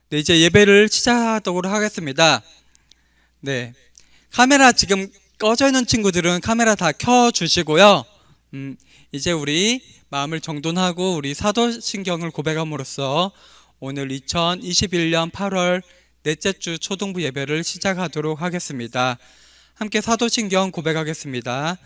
네, 이제 예배를 시작하도록 하겠습니다. 네, 카메라 지금 꺼져 있는 친구들은 카메라 다 켜주시고요. 이제 우리 마음을 정돈하고 우리 사도신경을 고백함으로써 오늘 2021년 8월 넷째 주 초등부 예배를 시작하도록 하겠습니다. 함께 사도신경 고백하겠습니다.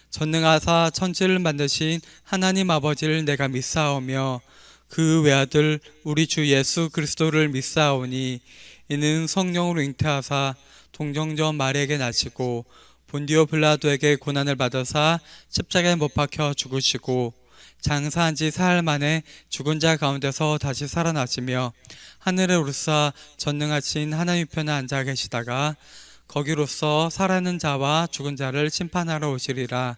전능하사 천지를 만드신 하나님 아버지를 내가 믿사오며 그 외아들 우리 주 예수 그리스도를 믿사오니 이는 성령으로 잉태하사 동정녀 마리아에게 나시고 본디오 빌라도에게 고난을 받으사 십자가에 못 박혀 죽으시고 장사한 지 사흘 만에 죽은 자 가운데서 다시 살아나시며 하늘에 오르사 전능하신 하나님 편에 앉아 계시다가 거기로서 살아있는 자와 죽은 자를 심판하러 오시리라.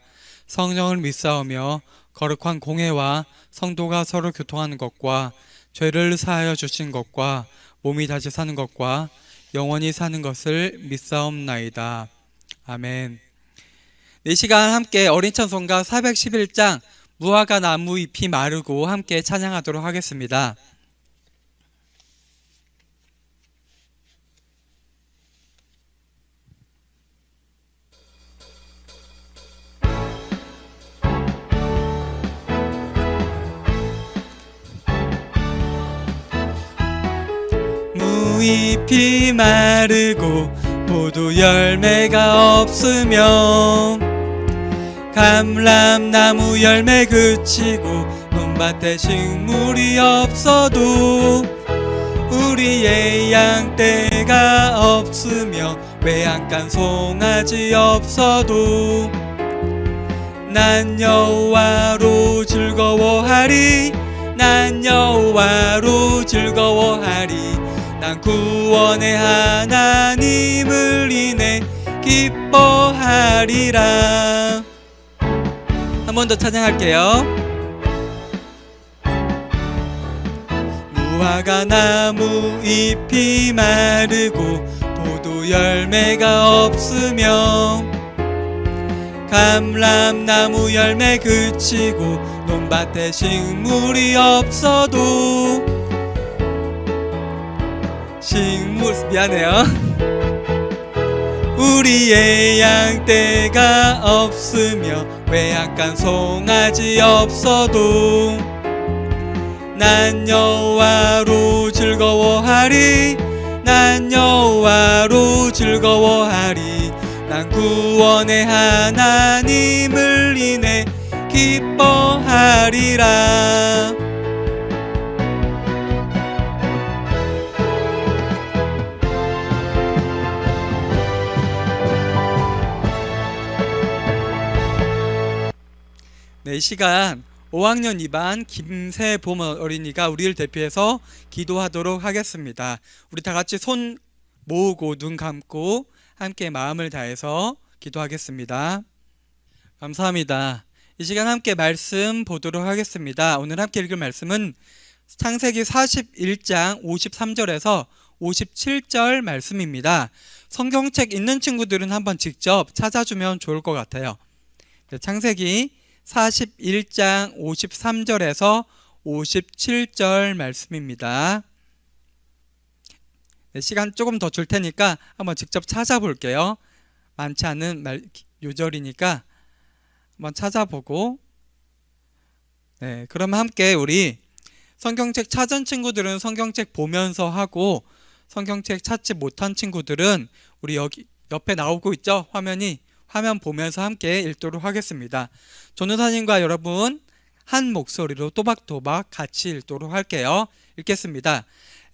성령을 믿사오며 거룩한 공회와 성도가 서로 교통하는 것과 죄를 사하여 주신 것과 몸이 다시 사는 것과 영원히 사는 것을 믿사옵나이다. 아멘. 이 시간 함께 어린 찬송가 411장 무화과 나무 잎이 마르고 함께 찬양하도록 하겠습니다. 무잎이 마르고 모두 열매가 없으며 감람나무 열매 그치고 논밭에 식물이 없어도 우리의 양떼가 없으며 외양간 송아지 없어도 난 여호와로 즐거워하리 난 여호와로 즐거워하리 난 구원의 하나님을 인해 기뻐하리라. 한 번 더 찬양할게요. 무화과 나무 잎이 마르고 포도 열매가 없으며 감람나무 열매 그치고 논밭에 식물이 없어도 미안해요. 우리의 양떼가 없으며 외양간 송아지 없어도 난 여호와로 즐거워하리 난 여호와로 즐거워하리 난 구원의 하나님을 인해 기뻐하리라. 네, 이 시간 5학년 2반 김세봄 어린이가 우리를 대표해서 기도하도록 하겠습니다. 우리 다 같이 손 모으고 눈 감고 함께 마음을 다해서 기도하겠습니다. 감사합니다. 이 시간 함께 말씀 보도록 하겠습니다. 오늘 함께 읽을 말씀은 창세기 41장 53절에서 57절 말씀입니다. 성경책 있는 친구들은 한번 직접 찾아주면 좋을 것 같아요. 네, 창세기 41장 53절에서 57절 말씀입니다. 네, 시간 조금 더 줄 테니까 한번 직접 찾아볼게요. 많지 않은 요절이니까 한번 찾아보고, 네, 그러면 함께 우리 성경책 찾은 친구들은 성경책 보면서 하고, 성경책 찾지 못한 친구들은 우리 여기 옆에 나오고 있죠? 화면 보면서 함께 읽도록 하겠습니다. 전도사님과 여러분 한 목소리로 또박또박 같이 읽도록 할게요. 읽겠습니다.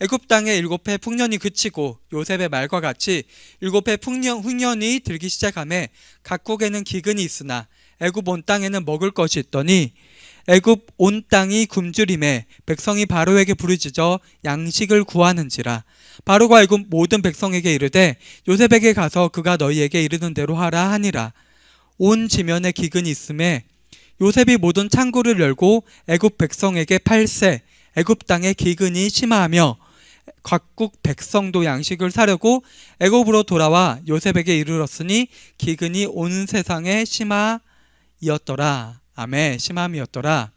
애굽 땅에 7해 풍년이 그치고 요셉의 말과 같이 7해 흉년이 들기 시작하매 각국에는 기근이 있으나 애굽 온 땅에는 먹을 것이 있더니 애굽 온 땅이 굶주림에 백성이 바로에게 부르짖어 양식을 구하는지라. 바로가 애굽 모든 백성에게 이르되 요셉에게 가서 그가 너희에게 이르는 대로 하라 하니라. 온 지면에 기근이 있음에 요셉이 모든 창고를 열고 애굽 백성에게 팔세 애굽 땅에 기근이 심하며 각국 백성도 양식을 사려고 애굽으로 돌아와 요셉에게 이르렀으니 기근이 온 세상에 심하였더라. 아멘. 심함이었더라.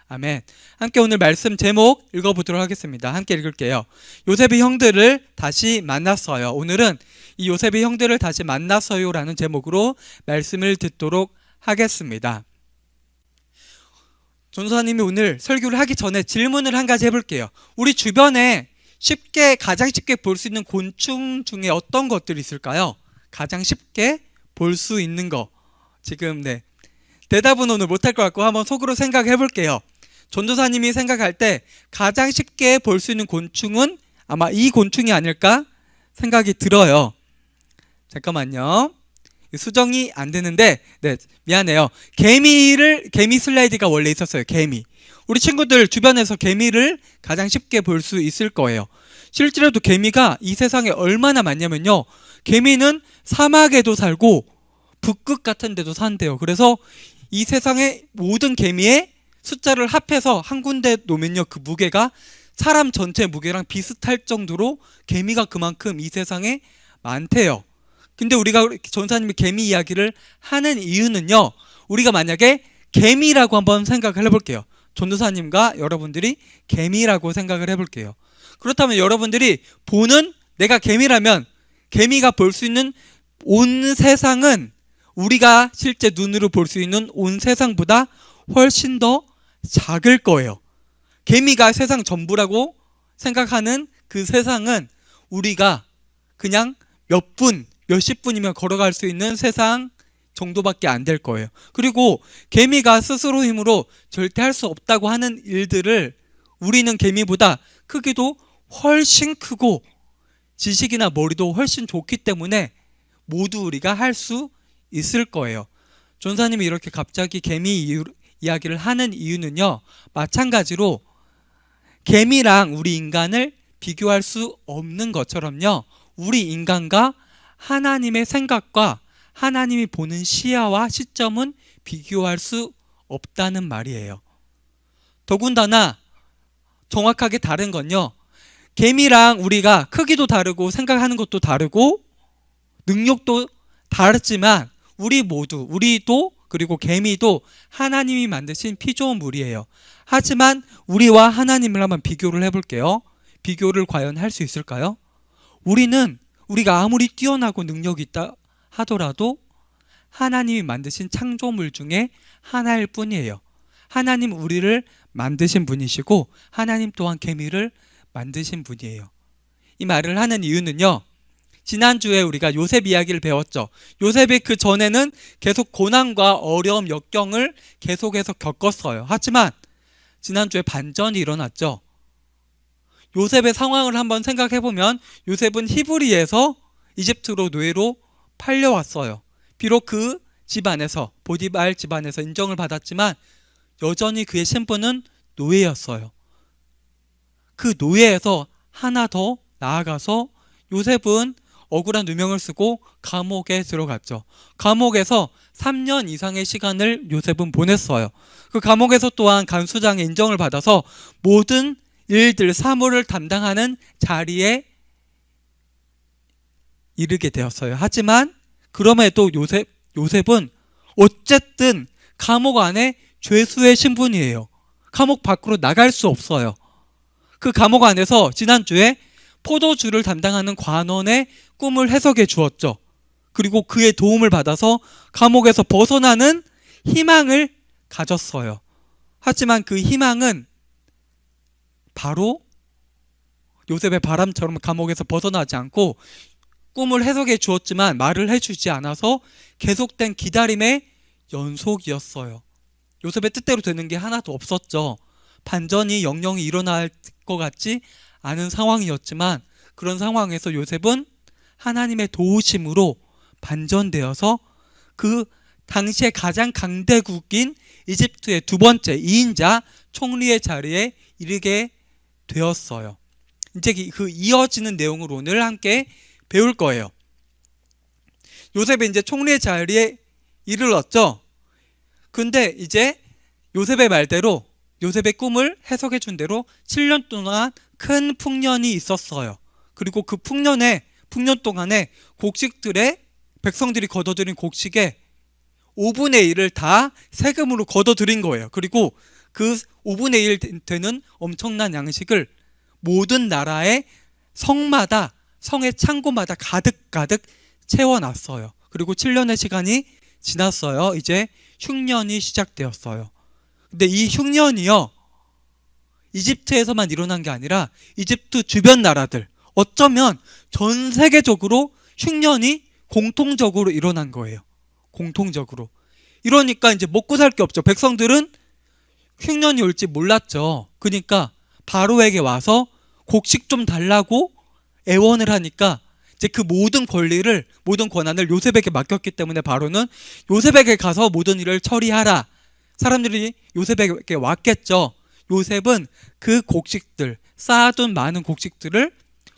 아멘. 함께 오늘 말씀 제목 읽어보도록 하겠습니다. 함께 읽을게요. 요셉의 형들을 다시 만났어요. 오늘은 이 요셉의 형들을 다시 만났어요 라는 제목으로 말씀을 듣도록 하겠습니다. 전도사님이 오늘 설교를 하기 전에 질문을 한 가지 해볼게요. 우리 주변에 가장 쉽게 볼 수 있는 곤충 중에 어떤 것들이 있을까요? 가장 쉽게 볼 수 있는 거. 지금 대답은 오늘 못할 것 같고 한번 속으로 생각해 볼게요. 전도사님이 생각할 때 가장 쉽게 볼 수 있는 곤충은 아마 이 곤충이 아닐까 생각이 들어요. 잠깐만요. 수정이 안 되는데, 미안해요. 개미 슬라이드가 원래 있었어요. 개미. 우리 친구들 주변에서 개미를 가장 쉽게 볼 수 있을 거예요. 실제로도 개미가 이 세상에 얼마나 많냐면요. 개미는 사막에도 살고 북극 같은 데도 산대요. 그래서 이 세상의 모든 개미의 숫자를 합해서 한 군데 놓으면요, 그 무게가 사람 전체 무게랑 비슷할 정도로 개미가 그만큼 이 세상에 많대요. 근데 우리가 전사님이 개미 이야기를 하는 이유는요, 우리가 만약에 개미라고 한번 생각을 해볼게요. 전도사님과 여러분들이 개미라고 생각을 해볼게요. 그렇다면 여러분들이 내가 개미라면 개미가 볼 수 있는 온 세상은 우리가 실제 눈으로 볼 수 있는 온 세상보다 훨씬 더 작을 거예요. 개미가 세상 전부라고 생각하는 그 세상은 우리가 그냥 몇십 분이면 걸어갈 수 있는 세상 정도밖에 안 될 거예요. 그리고 개미가 스스로 힘으로 절대 할 수 없다고 하는 일들을 우리는 개미보다 크기도 훨씬 크고 지식이나 머리도 훨씬 좋기 때문에 모두 우리가 할 수 있을 거예요. 전사님이 이렇게 갑자기 개미 이야기를 하는 이유는요, 마찬가지로 개미랑 우리 인간을 비교할 수 없는 것처럼요, 우리 인간과 하나님의 생각과 하나님이 보는 시야와 시점은 비교할 수 없다는 말이에요. 더군다나 정확하게 다른 건요, 개미랑 우리가 크기도 다르고 생각하는 것도 다르고 능력도 다르지만 우리도 그리고 개미도 하나님이 만드신 피조물이에요. 하지만 우리와 하나님을 한번 비교를 해볼게요. 비교를 과연 할 수 있을까요? 우리가 아무리 뛰어나고 능력이 있다 하더라도 하나님이 만드신 창조물 중에 하나일 뿐이에요. 하나님 우리를 만드신 분이시고 하나님 또한 개미를 만드신 분이에요. 이 말을 하는 이유는요, 지난주에 우리가 요셉 이야기를 배웠죠. 요셉이 그 전에는 계속 고난과 어려움, 역경을 계속해서 겪었어요. 하지만 지난주에 반전이 일어났죠. 요셉의 상황을 한번 생각해보면 요셉은 히브리에서 이집트로 노예로 팔려왔어요. 비록 그 집안에서, 보디발 집안에서 인정을 받았지만 여전히 그의 신분은 노예였어요. 그 노예에서 하나 더 나아가서 요셉은 억울한 누명을 쓰고 감옥에 들어갔죠. 감옥에서 3년 이상의 시간을 요셉은 보냈어요. 그 감옥에서 또한 간수장의 인정을 받아서 모든 일들, 사물을 담당하는 자리에 이르게 되었어요. 하지만 그럼에도 요셉은 어쨌든 감옥 안에 죄수의 신분이에요. 감옥 밖으로 나갈 수 없어요. 그 감옥 안에서 지난주에 포도주를 담당하는 관원의 꿈을 해석해 주었죠. 그리고 그의 도움을 받아서 감옥에서 벗어나는 희망을 가졌어요. 하지만 그 희망은 바로 요셉의 바람처럼 감옥에서 벗어나지 않고 꿈을 해석해 주었지만 말을 해주지 않아서 계속된 기다림의 연속이었어요. 요셉의 뜻대로 되는 게 하나도 없었죠. 반전이 영영이 일어날 것 같지 않은 상황이었지만 그런 상황에서 요셉은 하나님의 도우심으로 반전되어서 그 당시에 가장 강대국인 이집트의 두 번째 2인자 총리의 자리에 이르게 되었어요. 이제 그 이어지는 내용을 오늘 함께 배울 거예요. 요셉이 이제 총리의 자리에 이르렀죠. 근데 이제 요셉의 말대로, 요셉의 꿈을 해석해 준 대로 7년 동안 큰 풍년이 있었어요. 그리고 그 풍년 동안에 백성들이 거둬들인 곡식의 5분의 1을 다 세금으로 거둬들인 거예요. 그리고 그 5분의 1 되는 엄청난 양식을 모든 나라의 성마다, 성의 창고마다 가득가득 채워놨어요. 그리고 7년의 시간이 지났어요. 이제 흉년이 시작되었어요. 근데 이 흉년이요, 이집트에서만 일어난 게 아니라 이집트 주변 나라들, 어쩌면 전 세계적으로 흉년이 공통적으로 일어난 거예요. 공통적으로. 이러니까 이제 먹고 살 게 없죠. 백성들은 흉년이 올지 몰랐죠. 그러니까 바로에게 와서 곡식 좀 달라고 애원을 하니까 이제 그 모든 권리를, 모든 권한을 요셉에게 맡겼기 때문에 바로는 요셉에게 가서 모든 일을 처리하라. 사람들이 요셉에게 왔겠죠. 요셉은 그 곡식들, 쌓아둔 많은 곡식들을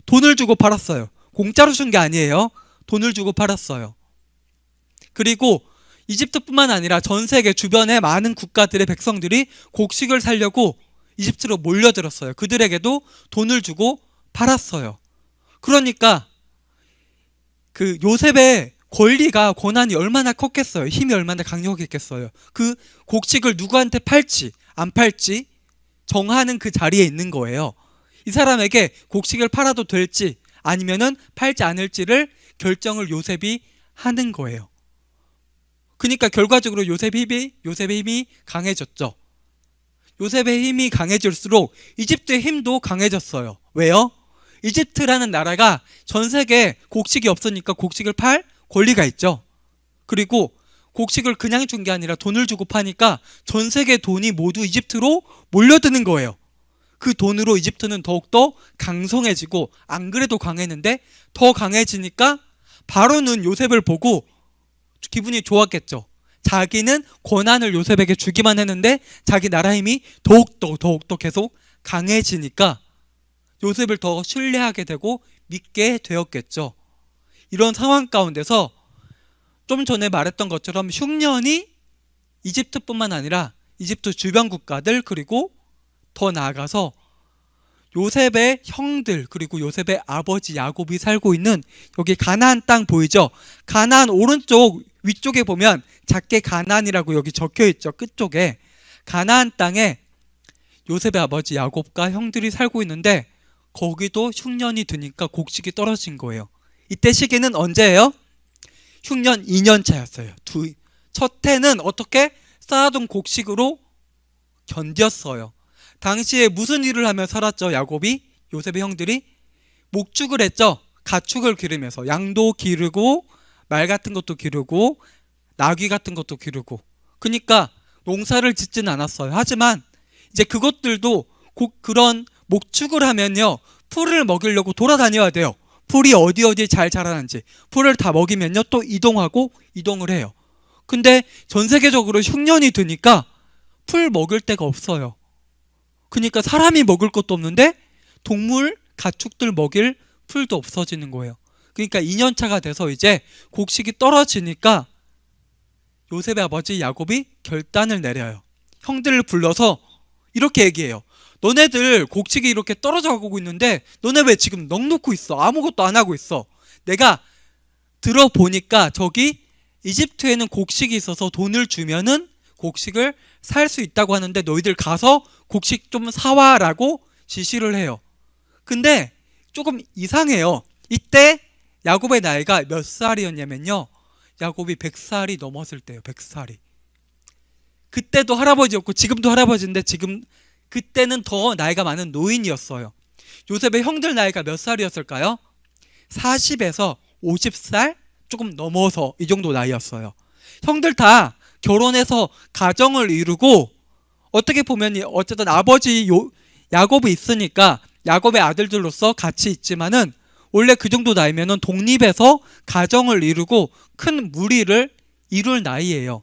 돈을 주고 팔았어요. 공짜로 준 게 아니에요. 돈을 주고 팔았어요. 그리고 이집트뿐만 아니라 전 세계 주변의 많은 국가들의 백성들이 곡식을 사려고 이집트로 몰려들었어요. 그들에게도 돈을 주고 팔았어요. 그러니까 그 요셉의 권리가, 권한이 얼마나 컸겠어요. 힘이 얼마나 강력했겠어요. 그 곡식을 누구한테 팔지 안 팔지 정하는 그 자리에 있는 거예요. 이 사람에게 곡식을 팔아도 될지 아니면은 팔지 않을지를 결정을 요셉이 하는 거예요. 그러니까 결과적으로 요셉의 힘이 강해졌죠. 요셉의 힘이 강해질수록 이집트의 힘도 강해졌어요. 왜요? 이집트라는 나라가 전 세계에 곡식이 없으니까 곡식을 팔 권리가 있죠. 그리고 곡식을 그냥 준 게 아니라 돈을 주고 파니까 전 세계 돈이 모두 이집트로 몰려드는 거예요. 그 돈으로 이집트는 더욱더 강성해지고, 안 그래도 강했는데 더 강해지니까 바로는 요셉을 보고 기분이 좋았겠죠. 자기는 권한을 요셉에게 주기만 했는데 자기 나라 힘이 더욱더 계속 강해지니까 요셉을 더 신뢰하게 되고 믿게 되었겠죠. 이런 상황 가운데서 좀 전에 말했던 것처럼 흉년이 이집트뿐만 아니라 이집트 주변 국가들, 그리고 더 나아가서 요셉의 형들, 그리고 요셉의 아버지 야곱이 살고 있는 여기 가나안 땅 보이죠? 가나안 오른쪽 위쪽에 보면 작게 가나안이라고 여기 적혀 있죠. 끝쪽에. 가나안 땅에 요셉의 아버지 야곱과 형들이 살고 있는데 거기도 흉년이 드니까 곡식이 떨어진 거예요. 이때 시기는 언제예요? 흉년 2년 차였어요. 첫 해는 어떻게? 쌓아둔 곡식으로 견뎠어요. 당시에 무슨 일을 하며 살았죠? 야곱이, 요셉의 형들이 목축을 했죠. 가축을 기르면서 양도 기르고 말 같은 것도 기르고 나귀 같은 것도 기르고. 그러니까 농사를 짓진 않았어요. 하지만 이제 그것들도 그런 목축을 하면요, 풀을 먹이려고 돌아다녀야 돼요. 풀이 어디 잘 자라는지 풀을 다 먹이면요 또 이동을 해요. 근데 전 세계적으로 흉년이 드니까 풀 먹을 데가 없어요. 그러니까 사람이 먹을 것도 없는데 동물, 가축들 먹일 풀도 없어지는 거예요. 그러니까 2년차가 돼서 이제 곡식이 떨어지니까 요셉의 아버지 야곱이 결단을 내려요. 형들을 불러서 이렇게 얘기해요. 너네들 곡식이 이렇게 떨어져 가고 있는데 너네 왜 지금 넋놓고 있어? 아무것도 안 하고 있어. 내가 들어보니까 저기 이집트에는 곡식이 있어서 돈을 주면은 곡식을 살 수 있다고 하는데 너희들 가서 곡식 좀 사와라고 지시를 해요. 근데 조금 이상해요. 이때 야곱의 나이가 몇 살이었냐면요, 야곱이 100살이 넘었을 때요. 100살이. 그때도 할아버지였고 지금도 할아버지인데 그때는 더 나이가 많은 노인이었어요. 요셉의 형들 나이가 몇 살이었을까요? 40에서 50살 조금 넘어서 이 정도 나이였어요. 형들 다 결혼해서 가정을 이루고, 어떻게 보면 어쨌든 아버지 야곱이 있으니까 야곱의 아들들로서 같이 있지만은 원래 그 정도 나이면은 독립해서 가정을 이루고 큰 무리를 이룰 나이예요.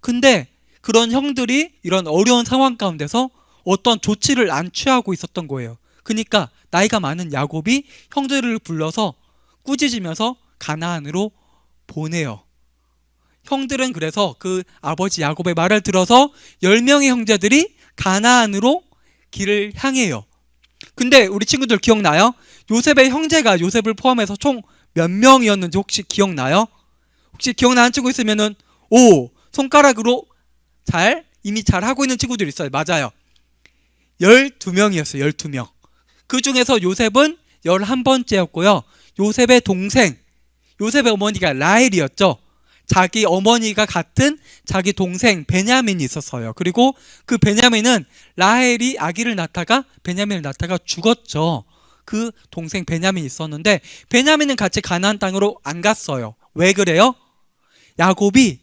근데 그런 형들이 이런 어려운 상황 가운데서 어떤 조치를 안 취하고 있었던 거예요. 그러니까 나이가 많은 야곱이 형들을 불러서 꾸짖으면서 가나안으로 보내요. 형들은 그래서 그 아버지 야곱의 말을 들어서 10명의 형제들이 가나안으로 길을 향해요. 근데 우리 친구들 기억나요? 요셉의 형제가 요셉을 포함해서 총 몇 명이었는지 혹시 기억나요? 혹시 기억나는 친구 있으면은 손가락으로 잘 이미 잘하고 있는 친구들이 있어요. 맞아요. 12명이었어요. 12명. 그 중에서 요셉은 11번째였고요. 요셉의 동생, 요셉의 어머니가 라헬이었죠. 자기 어머니가 같은 자기 동생 베냐민이 있었어요. 그리고 그 베냐민은 라헬이 아기를 낳다가 베냐민을 낳다가 죽었죠. 그 동생 베냐민이 있었는데 베냐민은 같이 가나안 땅으로 안 갔어요. 왜 그래요? 야곱이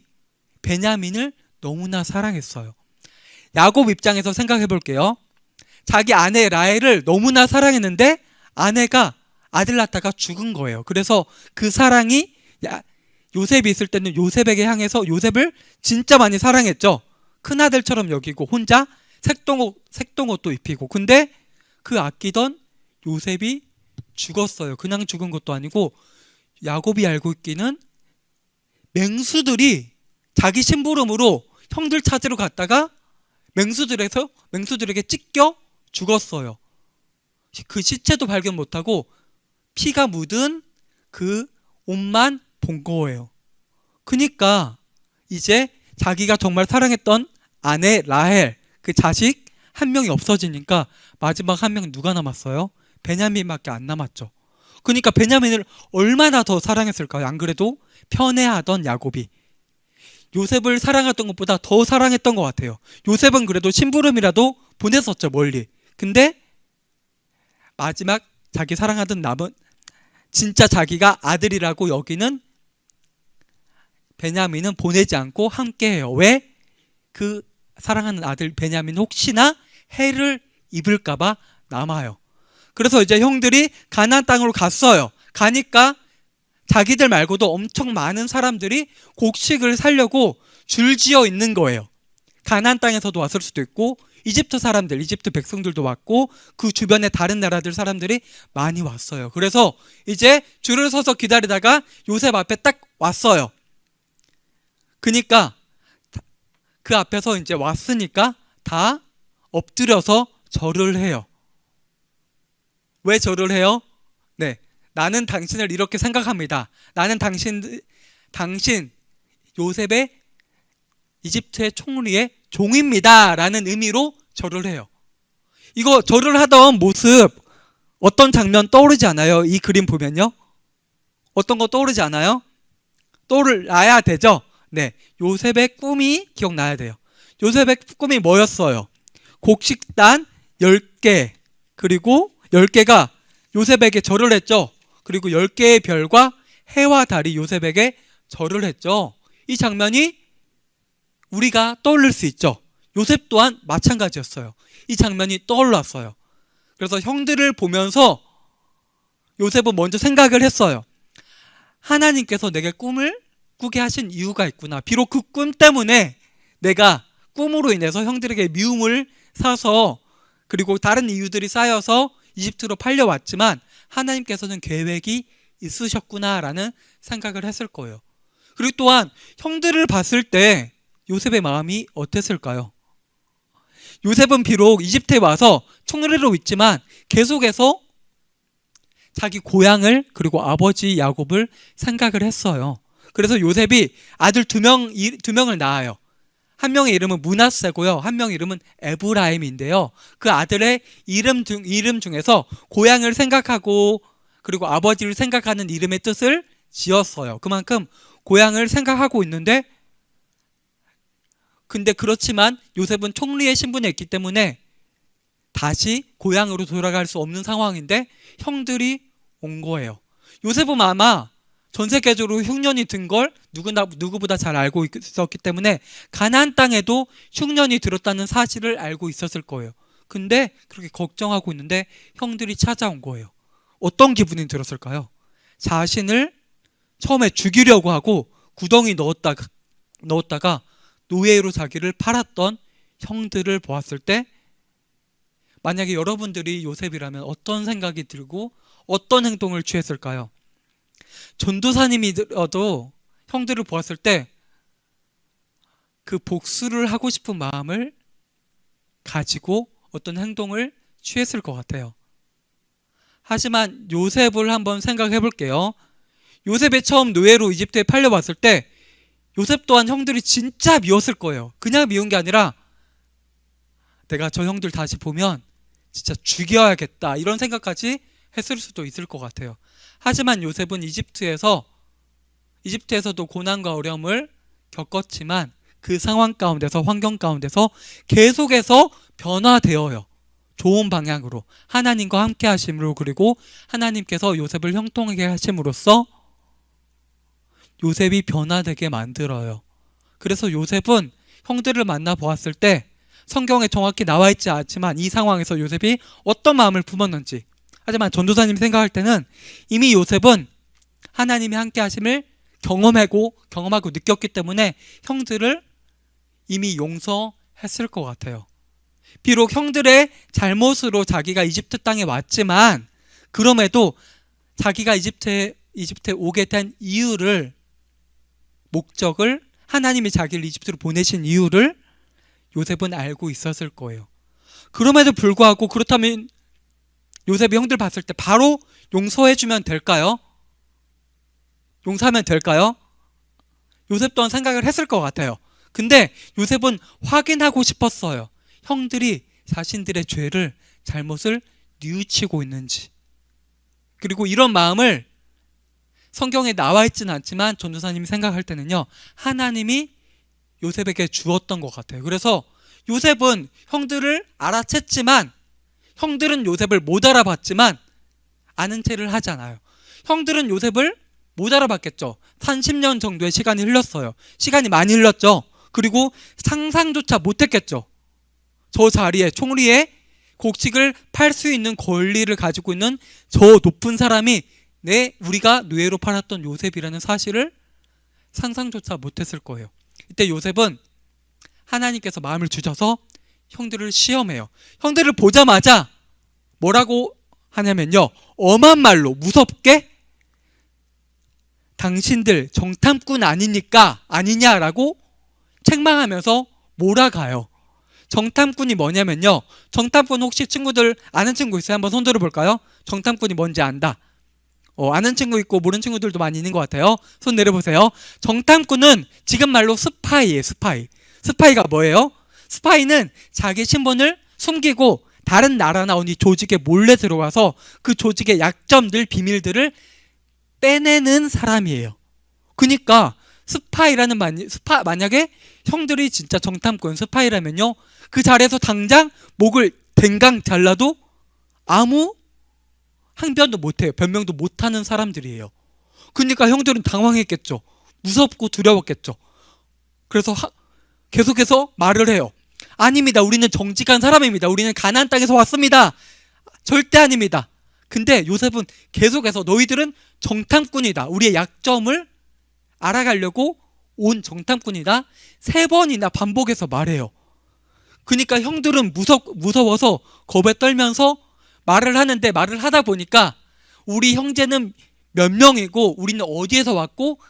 베냐민을 너무나 사랑했어요. 야곱 입장에서 생각해 볼게요. 자기 아내 라헬을 너무나 사랑했는데 아내가 아들 낳다가 죽은 거예요. 그래서 그 사랑이 요셉이 있을 때는 요셉에게 향해서 요셉을 진짜 많이 사랑했죠. 큰아들처럼 여기고 혼자 색동옷도 입히고. 근데 그 아끼던 요셉이 죽었어요. 그냥 죽은 것도 아니고 야곱이 알고 있기는 맹수들이 자기 심부름으로 형들 찾으러 갔다가 맹수들에게 찢겨 죽었어요. 그 시체도 발견 못하고 피가 묻은 그 옷만 본 거예요. 그러니까 이제 자기가 정말 사랑했던 아내 라헬, 그 자식 한 명이 없어지니까 마지막 한 명은 누가 남았어요? 베냐민밖에 안 남았죠. 그러니까 베냐민을 얼마나 더 사랑했을까요? 안 그래도 편애하던 야곱이 요셉을 사랑했던 것보다 더 사랑했던 것 같아요. 요셉은 그래도 심부름이라도 보냈었죠, 멀리. 근데 마지막 자기 사랑하던 남은 진짜 자기가 아들이라고 여기는 베냐민은 보내지 않고 함께해요. 왜? 그 사랑하는 아들 베냐민 혹시나 해를 입을까봐 남아요. 그래서 이제 형들이 가나안 땅으로 갔어요. 가니까 자기들 말고도 엄청 많은 사람들이 곡식을 사려고 줄지어 있는 거예요. 가나안 땅에서도 왔을 수도 있고 이집트 사람들, 이집트 백성들도 왔고 그 주변에 다른 나라들 사람들이 많이 왔어요. 그래서 이제 줄을 서서 기다리다가 요셉 앞에 딱 왔어요. 그러니까 그 앞에서 이제 왔으니까 다 엎드려서 절을 해요. 왜 절을 해요? 네, 나는 당신을 이렇게 생각합니다. 나는 당신 요셉의 이집트의 총리의 종입니다 라는 의미로 절을 해요. 이거 절을 하던 모습 어떤 장면 떠오르지 않아요? 이 그림 보면요. 어떤 거 떠오르지 않아요? 떠올라야 되죠. 네, 요셉의 꿈이 기억나야 돼요. 요셉의 꿈이 뭐였어요? 곡식단 10개, 그리고 10개가 요셉에게 절을 했죠. 그리고 10개의 별과 해와 달이 요셉에게 절을 했죠. 이 장면이 우리가 떠올릴 수 있죠. 요셉 또한 마찬가지였어요. 이 장면이 떠올랐어요. 그래서 형들을 보면서 요셉은 먼저 생각을 했어요. 하나님께서 내게 꿈을 꾸게 하신 이유가 있구나. 비록 그 꿈 때문에 내가 꿈으로 인해서 형들에게 미움을 사서 그리고 다른 이유들이 쌓여서 이집트로 팔려왔지만 하나님께서는 계획이 있으셨구나라는 생각을 했을 거예요. 그리고 또한 형들을 봤을 때 요셉의 마음이 어땠을까요? 요셉은 비록 이집트에 와서 총리로 있지만 계속해서 자기 고향을 그리고 아버지 야곱을 생각을 했어요. 그래서 요셉이 아들 두 명을 낳아요. 한 명의 이름은 므낫세고요. 한 명의 이름은 에브라임인데요. 그 아들의 이름 중에서 고향을 생각하고 그리고 아버지를 생각하는 이름의 뜻을 지었어요. 그만큼 고향을 생각하고 있는데 근데 그렇지만 요셉은 총리의 신분에 있기 때문에 다시 고향으로 돌아갈 수 없는 상황인데 형들이 온 거예요. 요셉은 아마 전 세계적으로 흉년이 든 걸 누구보다 잘 알고 있었기 때문에 가나안 땅에도 흉년이 들었다는 사실을 알고 있었을 거예요. 근데 그렇게 걱정하고 있는데 형들이 찾아온 거예요. 어떤 기분이 들었을까요? 자신을 처음에 죽이려고 하고 구덩이 넣었다가 노예로 자기를 팔았던 형들을 보았을 때 만약에 여러분들이 요셉이라면 어떤 생각이 들고 어떤 행동을 취했을까요? 전도사님이라도 형들을 보았을 때 그 복수를 하고 싶은 마음을 가지고 어떤 행동을 취했을 것 같아요. 하지만 요셉을 한번 생각해 볼게요. 요셉이 처음 노예로 이집트에 팔려왔을 때 요셉 또한 형들이 진짜 미웠을 거예요. 그냥 미운 게 아니라 내가 저 형들 다시 보면 진짜 죽여야겠다 이런 생각까지 했을 수도 있을 것 같아요. 하지만 요셉은 이집트에서도 고난과 어려움을 겪었지만 그 상황 가운데서, 환경 가운데서 계속해서 변화되어요. 좋은 방향으로, 하나님과 함께 하심으로, 그리고 하나님께서 요셉을 형통하게 하심으로써 요셉이 변화되게 만들어요. 그래서 요셉은 형들을 만나 보았을 때 성경에 정확히 나와 있지 않지만 이 상황에서 요셉이 어떤 마음을 품었는지, 하지만 전도사님이 생각할 때는 이미 요셉은 하나님이 함께 하심을 경험하고 느꼈기 때문에 형들을 이미 용서했을 것 같아요. 비록 형들의 잘못으로 자기가 이집트 땅에 왔지만 그럼에도 자기가 이집트에 오게 된 이유를, 목적을, 하나님이 자기를 이집트로 보내신 이유를 요셉은 알고 있었을 거예요. 그럼에도 불구하고, 그렇다면 요셉이 형들 봤을 때 바로 용서해주면 될까요? 용서하면 될까요? 요셉 또한 생각을 했을 것 같아요. 근데 요셉은 확인하고 싶었어요. 형들이 자신들의 죄를, 잘못을 뉘우치고 있는지. 그리고 이런 마음을 성경에 나와 있지는 않지만 전도사님이 생각할 때는요, 하나님이 요셉에게 주었던 것 같아요. 그래서 요셉은 형들을 알아챘지만, 형들은 요셉을 못 알아봤지만 아는 체를 하잖아요. 형들은 요셉을 못 알아봤겠죠. 30년 정도의 시간이 흘렀어요. 시간이 많이 흘렀죠. 그리고 상상조차 못했겠죠. 저 자리에, 총리에 곡식을 팔 수 있는 권리를 가지고 있는 저 높은 사람이 우리가 노예로 팔았던 요셉이라는 사실을 상상조차 못했을 거예요. 이때 요셉은 하나님께서 마음을 주셔서 형들을 시험해요. 형들을 보자마자 뭐라고 하냐면요, 엄한 말로 무섭게 당신들 정탐꾼 아니냐라고 책망하면서 몰아가요. 정탐꾼이 뭐냐면요, 정탐꾼 혹시 친구들 아는 친구 있어요? 한번 손 들어볼까요? 정탐꾼이 뭔지 안다. 아는 친구 있고 모르는 친구들도 많이 있는 것 같아요. 손 내려보세요. 정탐꾼은 지금 말로 스파이예요. 스파이가 뭐예요? 스파이는 자기 신분을 숨기고 다른 나라나 어디 조직에 몰래 들어와서 그 조직의 약점들, 비밀들을 빼내는 사람이에요. 그러니까 만약에 형들이 진짜 정탐꾼 스파이라면요, 그 자리에서 당장 목을 댕강 잘라도 아무 항변도 못해요. 변명도 못하는 사람들이에요. 그러니까 형들은 당황했겠죠. 무섭고 두려웠겠죠. 그래서 계속해서 말을 해요. 아닙니다. 우리는 정직한 사람입니다. 우리는 가나안 땅에서 왔습니다. 절대 아닙니다. 근데 요셉은 계속해서 너희들은 정탐꾼이다, 우리의 약점을 알아가려고 온 정탐꾼이다, 3번이나 반복해서 말해요. 그러니까 형들은 무서워서 겁에 떨면서 말을 하는데, 말을 하다 보니까 우리 형제는 몇 명이고 우리는 어디에서 왔고,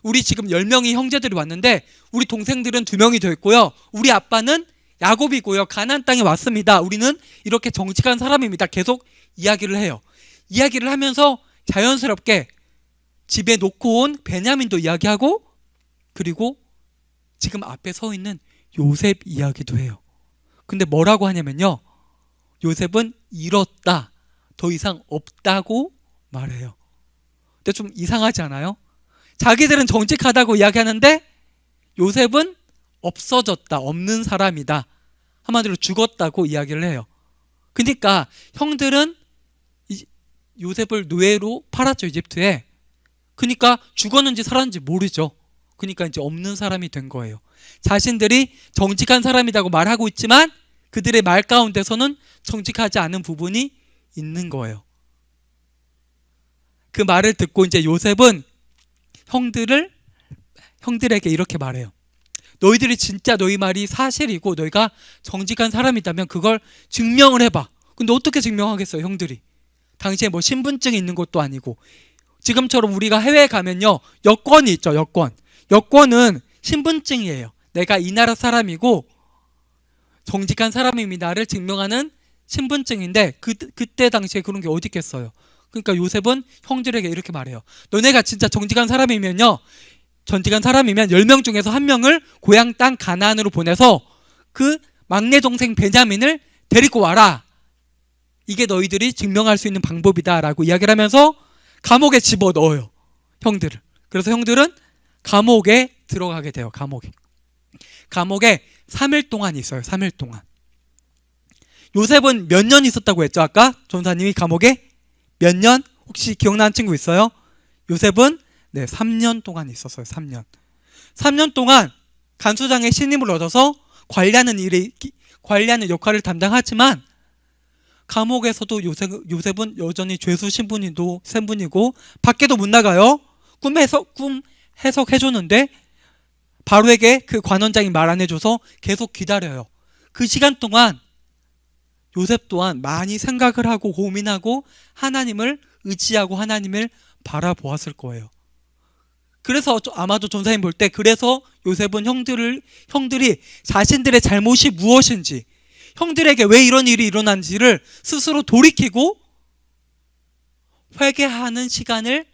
우리 지금 10명이 형제들이 왔는데 우리 동생들은 2명이 더 있고요, 우리 아빠는 야곱이고요, 가나안 땅에 왔습니다. 우리는 이렇게 정직한 사람입니다. 계속 이야기를 해요. 이야기를 하면서 자연스럽게 집에 놓고 온 베냐민도 이야기하고, 그리고 지금 앞에 서 있는 요셉 이야기도 해요. 근데 뭐라고 하냐면요, 요셉은 잃었다, 더 이상 없다고 말해요. 근데 좀 이상하지 않아요? 자기들은 정직하다고 이야기하는데 요셉은 없어졌다, 없는 사람이다, 한마디로 죽었다고 이야기를 해요. 그러니까 형들은 요셉을 노예로 팔았죠, 이집트에. 그러니까 죽었는지 살았는지 모르죠. 그러니까 이제 없는 사람이 된 거예요. 자신들이 정직한 사람이라고 말하고 있지만 그들의 말 가운데서는 정직하지 않은 부분이 있는 거예요. 그 말을 듣고 이제 요셉은 형들에게 이렇게 말해요. 너희들이 진짜 너희 말이 사실이고 너희가 정직한 사람이라면 그걸 증명을 해봐. 근데 어떻게 증명하겠어요, 형들이? 당시에 뭐 신분증이 있는 것도 아니고, 지금처럼 우리가 해외에 가면요, 여권이 있죠. 여권은 신분증이에요. 내가 이 나라 사람이고 정직한 사람입니다를 증명하는 신분증인데 그때 당시에 그런 게 어디 있겠어요. 그러니까 요셉은 형들에게 이렇게 말해요. 너네가 진짜 정직한 사람이면 10명 중에서 1명을 고향 땅 가나안으로 보내서 그 막내 동생 베냐민을 데리고 와라. 이게 너희들이 증명할 수 있는 방법이다 라고 이야기를 하면서 감옥에 집어넣어요, 형들을. 그래서 형들은 감옥에 들어가게 돼요. 감옥에 3일 동안 있어요. 3일 동안. 요셉은 몇 년 있었다고 했죠? 아까 전사님이 감옥에 몇 년? 혹시 기억나는 친구 있어요? 요셉은 3년 동안 있었어요. 3년. 3년 동안 간수장의 신임을 얻어서 관리하는 역할을 담당하지만 감옥에서도 요셉은 여전히 죄수 신분이도 센 분이고 밖에도 못 나가요. 꿈 해석해줬는데 바로에게 그 관원장이 말 안 해줘서 계속 기다려요. 그 시간 동안 요셉 또한 많이 생각을 하고 고민하고 하나님을 의지하고 하나님을 바라보았을 거예요. 그래서 아마도 전사님 볼 때 그래서 요셉은 형들이 자신들의 잘못이 무엇인지, 형들에게 왜 이런 일이 일어난지를 스스로 돌이키고 회개하는 시간을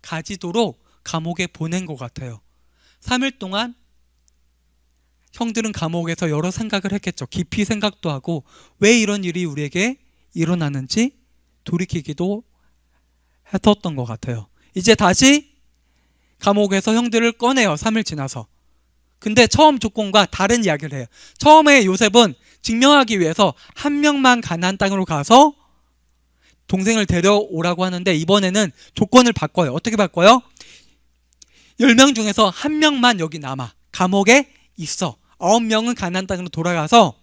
가지도록 감옥에 보낸 것 같아요. 3일 동안 형들은 감옥에서 여러 생각을 했겠죠. 깊이 생각도 하고 왜 이런 일이 우리에게 일어나는지 돌이키기도 했었던 것 같아요. 이제 다시 감옥에서 형들을 꺼내요. 3일 지나서. 근데 처음 조건과 다른 이야기를 해요. 처음에 요셉은 증명하기 위해서 한 명만 가나안 땅으로 가서 동생을 데려오라고 하는데 이번에는 조건을 바꿔요. 어떻게 바꿔요? 10명 중에서 한 명만 여기 남아. 감옥에 있어. 9명은 가나안 땅으로 돌아가서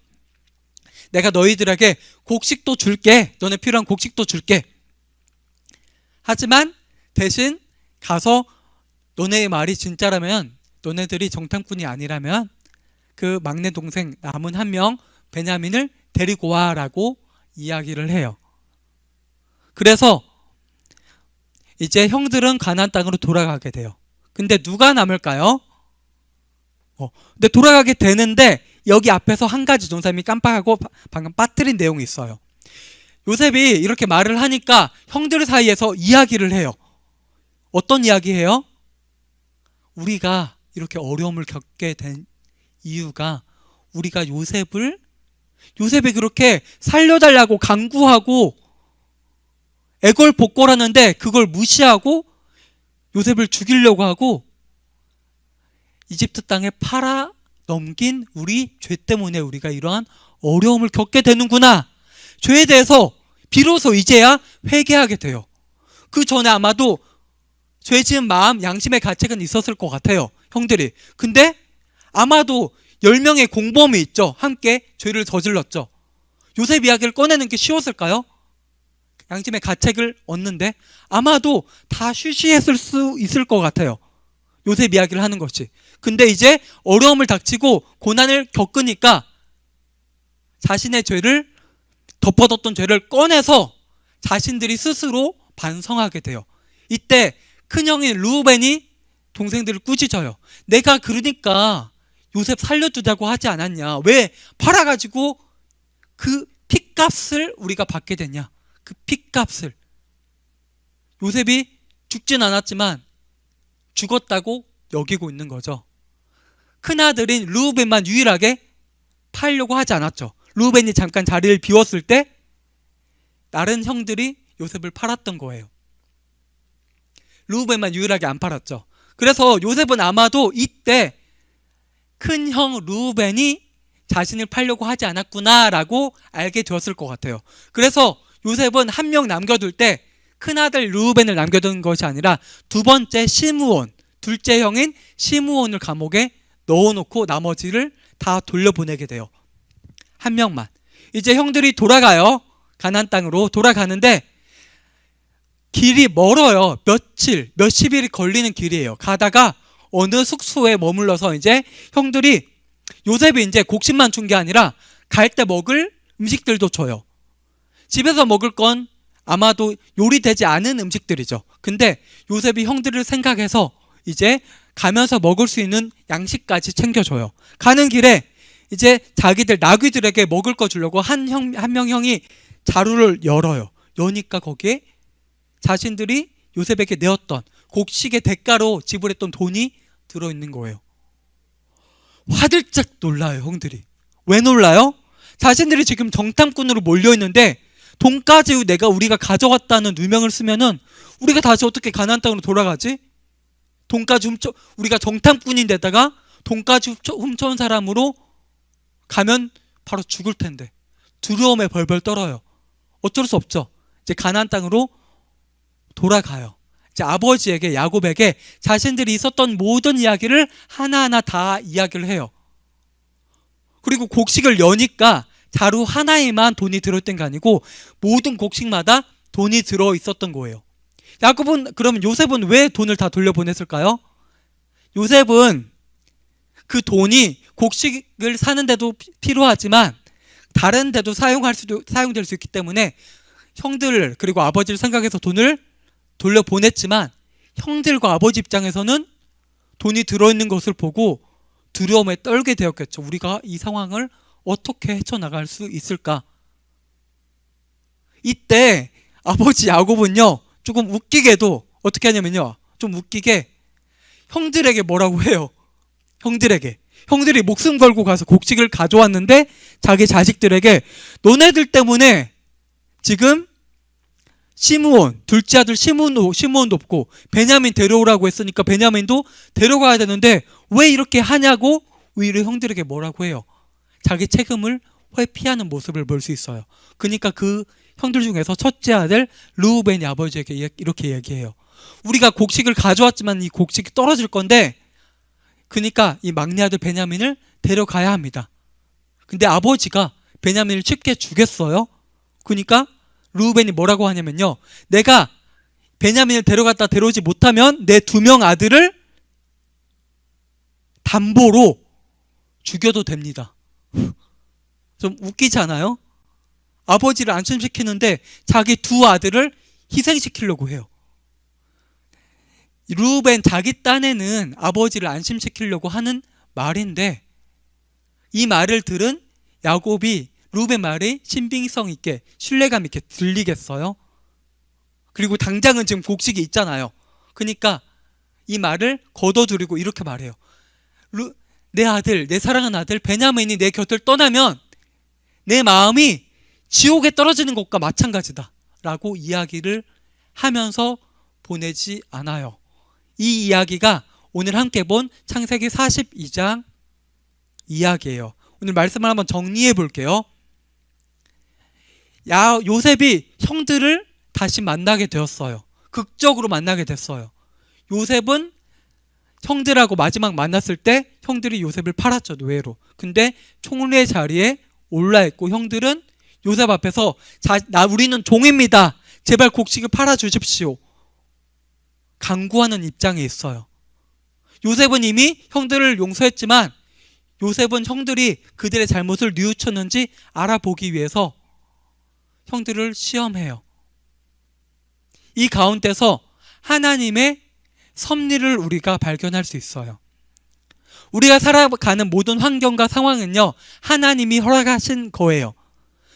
내가 너희들에게 곡식도 줄게. 너네 필요한 곡식도 줄게. 하지만 대신 가서 너네의 말이 진짜라면, 너네들이 정탐꾼이 아니라면 그 막내 동생 남은 한 명 베냐민을 데리고 와라고 이야기를 해요. 그래서 이제 형들은 가나안 땅으로 돌아가게 돼요. 근데 누가 남을까요? 근데 돌아가게 되는데 여기 앞에서 한 가지 전사님이 깜빡하고 방금 빠뜨린 내용이 있어요. 요셉이 이렇게 말을 하니까 형들 사이에서 이야기를 해요. 어떤 이야기해요? 우리가 이렇게 어려움을 겪게 된 이유가 우리가 요셉이 그렇게 살려달라고 강구하고 애걸복걸하는데 그걸 무시하고 요셉을 죽이려고 하고 이집트 땅에 팔아 넘긴 우리 죄 때문에 우리가 이러한 어려움을 겪게 되는구나. 죄에 대해서 비로소 이제야 회개하게 돼요. 그 전에 아마도 죄 지은 마음, 양심의 가책은 있었을 것 같아요, 형들이. 근데 아마도 10명의 공범이 있죠. 함께 죄를 저질렀죠. 요셉 이야기를 꺼내는 게 쉬웠을까요? 양심의 가책을 얻는데 아마도 다 쉬쉬했을 수 있을 것 같아요, 요셉 이야기를 하는 것이. 근데 이제 어려움을 닥치고 고난을 겪으니까 자신의 죄를, 덮어뒀던 죄를 꺼내서 자신들이 스스로 반성하게 돼요. 이때 큰형인 르우벤이 동생들을 꾸짖어요. 내가 그러니까 요셉 살려주자고 하지 않았냐. 왜 팔아가지고 그 핏값을 우리가 받게 되냐. 그 핏값을. 요셉이 죽진 않았지만 죽었다고 여기고 있는 거죠. 큰아들인 르우벤만 유일하게 팔려고 하지 않았죠. 르우벤이 잠깐 자리를 비웠을 때 다른 형들이 요셉을 팔았던 거예요. 르우벤만 유일하게 안 팔았죠. 그래서 요셉은 아마도 이때 큰형 르우벤이 자신을 팔려고 하지 않았구나라고 알게 되었을 것 같아요. 그래서 요셉은 한 명 남겨둘 때 큰아들 르우벤을 남겨둔 것이 아니라 두 번째 시므온, 둘째 형인 시므온을 감옥에 넣어놓고 나머지를 다 돌려보내게 돼요. 한 명만. 이제 형들이 돌아가요. 가나안 땅으로 돌아가는데 길이 멀어요. 몇십일이 걸리는 길이에요. 가다가 어느 숙소에 머물러서 이제 형들이, 요셉이 이제 곡식만 준 게 아니라 갈 때 먹을 음식들도 줘요. 집에서 먹을 건 아마도 요리되지 않은 음식들이죠. 근데 요셉이 형들을 생각해서 이제 가면서 먹을 수 있는 양식까지 챙겨줘요. 가는 길에 이제 자기들 나귀들에게 먹을 거 주려고 한 명 형이 자루를 열어요. 여니까 거기에 자신들이 요셉에게 내었던 곡식의 대가로 지불했던 돈이 들어있는 거예요. 화들짝 놀라요, 형들이. 왜 놀라요? 자신들이 지금 정탐꾼으로 몰려있는데 돈까지 우리가 가져갔다는 누명을 쓰면은 우리가 다시 어떻게 가나안 땅으로 돌아가지? 돈까지 우리가 정탐꾼인데다가 돈까지 훔쳐온 사람으로 가면 바로 죽을 텐데 두려움에 벌벌 떨어요. 어쩔 수 없죠. 이제 가나안 땅으로 돌아가요. 이제 아버지에게, 야곱에게 자신들이 있었던 모든 이야기를 하나하나 다 이야기를 해요. 그리고 곡식을 여니까 자루 하나에만 돈이 들어있던 게 아니고 모든 곡식마다 돈이 들어있었던 거예요. 그러면 요셉은 왜 돈을 다 돌려보냈을까요? 요셉은 그 돈이 곡식을 사는데도 필요하지만 다른 데도 사용될 수 있기 때문에 형들 그리고 아버지를 생각해서 돈을 돌려보냈지만 형들과 아버지 입장에서는 돈이 들어있는 것을 보고 두려움에 떨게 되었겠죠. 우리가 이 상황을 어떻게 헤쳐나갈 수 있을까? 이때 아버지 야곱은요, 조금 웃기게도 어떻게 하냐면요, 좀 웃기게 형들에게 뭐라고 해요. 형들이 목숨 걸고 가서 곡식을 가져왔는데 자기 자식들에게 너네들 때문에 지금 시므온, 둘째 아들 시므온도 없고 베냐민 데려오라고 했으니까 베냐민도 데려가야 되는데 왜 이렇게 하냐고 오히려 형들에게 뭐라고 해요. 자기 책임을 회피하는 모습을 볼 수 있어요. 그러니까 그 형들 중에서 첫째 아들 르우벤이 아버지에게 이렇게 얘기해요. 우리가 곡식을 가져왔지만 이 곡식이 떨어질 건데 그러니까 이 막내 아들 베냐민을 데려가야 합니다. 근데 아버지가 베냐민을 쉽게 주겠어요? 그러니까 르우벤이 뭐라고 하냐면요, 내가 베냐민을 데려갔다 데려오지 못하면 내 2명 아들을 담보로 죽여도 됩니다. 좀 웃기지 않아요? 아버지를 안심시키는데 자기 2 아들을 희생시키려고 해요. 르우벤 자기 딴에는 아버지를 안심시키려고 하는 말인데 이 말을 들은 야곱이 르우벤 말이 신빙성 있게 신뢰감 있게 들리겠어요? 그리고 당장은 지금 곡식이 있잖아요. 그러니까 이 말을 거둬들이고 이렇게 말해요. 내 아들, 내 사랑하는 아들 베냐민이 내 곁을 떠나면 내 마음이 지옥에 떨어지는 것과 마찬가지다 라고 이야기를 하면서 보내지 않아요. 이 이야기가 오늘 함께 본 창세기 42장 이야기예요. 오늘 말씀을 한번 정리해 볼게요. 요셉이 형들을 다시 만나게 되었어요. 극적으로 만나게 됐어요. 요셉은 형들하고 마지막 만났을 때 형들이 요셉을 팔았죠, 노예로. 근데 총리의 자리에 올라있고 형들은 요셉 앞에서 우리는 종입니다. 제발 곡식을 팔아주십시오. 강구하는 입장에 있어요. 요셉은 이미 형들을 용서했지만 요셉은 형들이 그들의 잘못을 뉘우쳤는지 알아보기 위해서 형들을 시험해요. 이 가운데서 하나님의 섭리를 우리가 발견할 수 있어요. 우리가 살아가는 모든 환경과 상황은요, 하나님이 허락하신 거예요.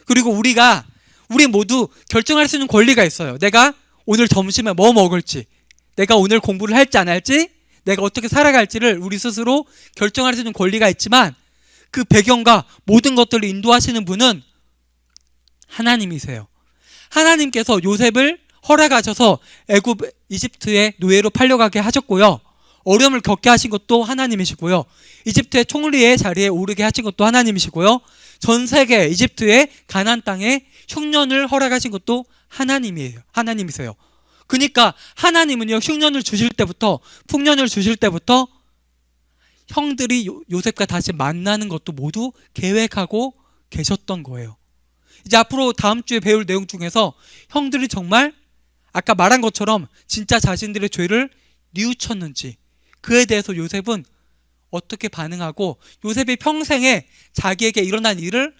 그리고 우리 모두 결정할 수 있는 권리가 있어요. 내가 오늘 점심에 뭐 먹을지, 내가 오늘 공부를 할지 안 할지, 내가 어떻게 살아갈지를 우리 스스로 결정할 수 있는 권리가 있지만 그 배경과 모든 것들을 인도하시는 분은 하나님이세요. 하나님께서 요셉을 허락하셔서 이집트의 노예로 팔려가게 하셨고요. 어려움을 겪게 하신 것도 하나님이시고요. 이집트의 총리의 자리에 오르게 하신 것도 하나님이시고요. 전 세계 이집트의 가나안 땅에 흉년을 허락하신 것도 하나님이세요. 그러니까 하나님은요, 흉년을 주실 때부터, 풍년을 주실 때부터 형들이 요셉과 다시 만나는 것도 모두 계획하고 계셨던 거예요. 이제 앞으로 다음 주에 배울 내용 중에서 형들이 정말 아까 말한 것처럼 진짜 자신들의 죄를 뉘우쳤는지, 그에 대해서 요셉은 어떻게 반응하고 요셉이 평생에 자기에게 일어난 일을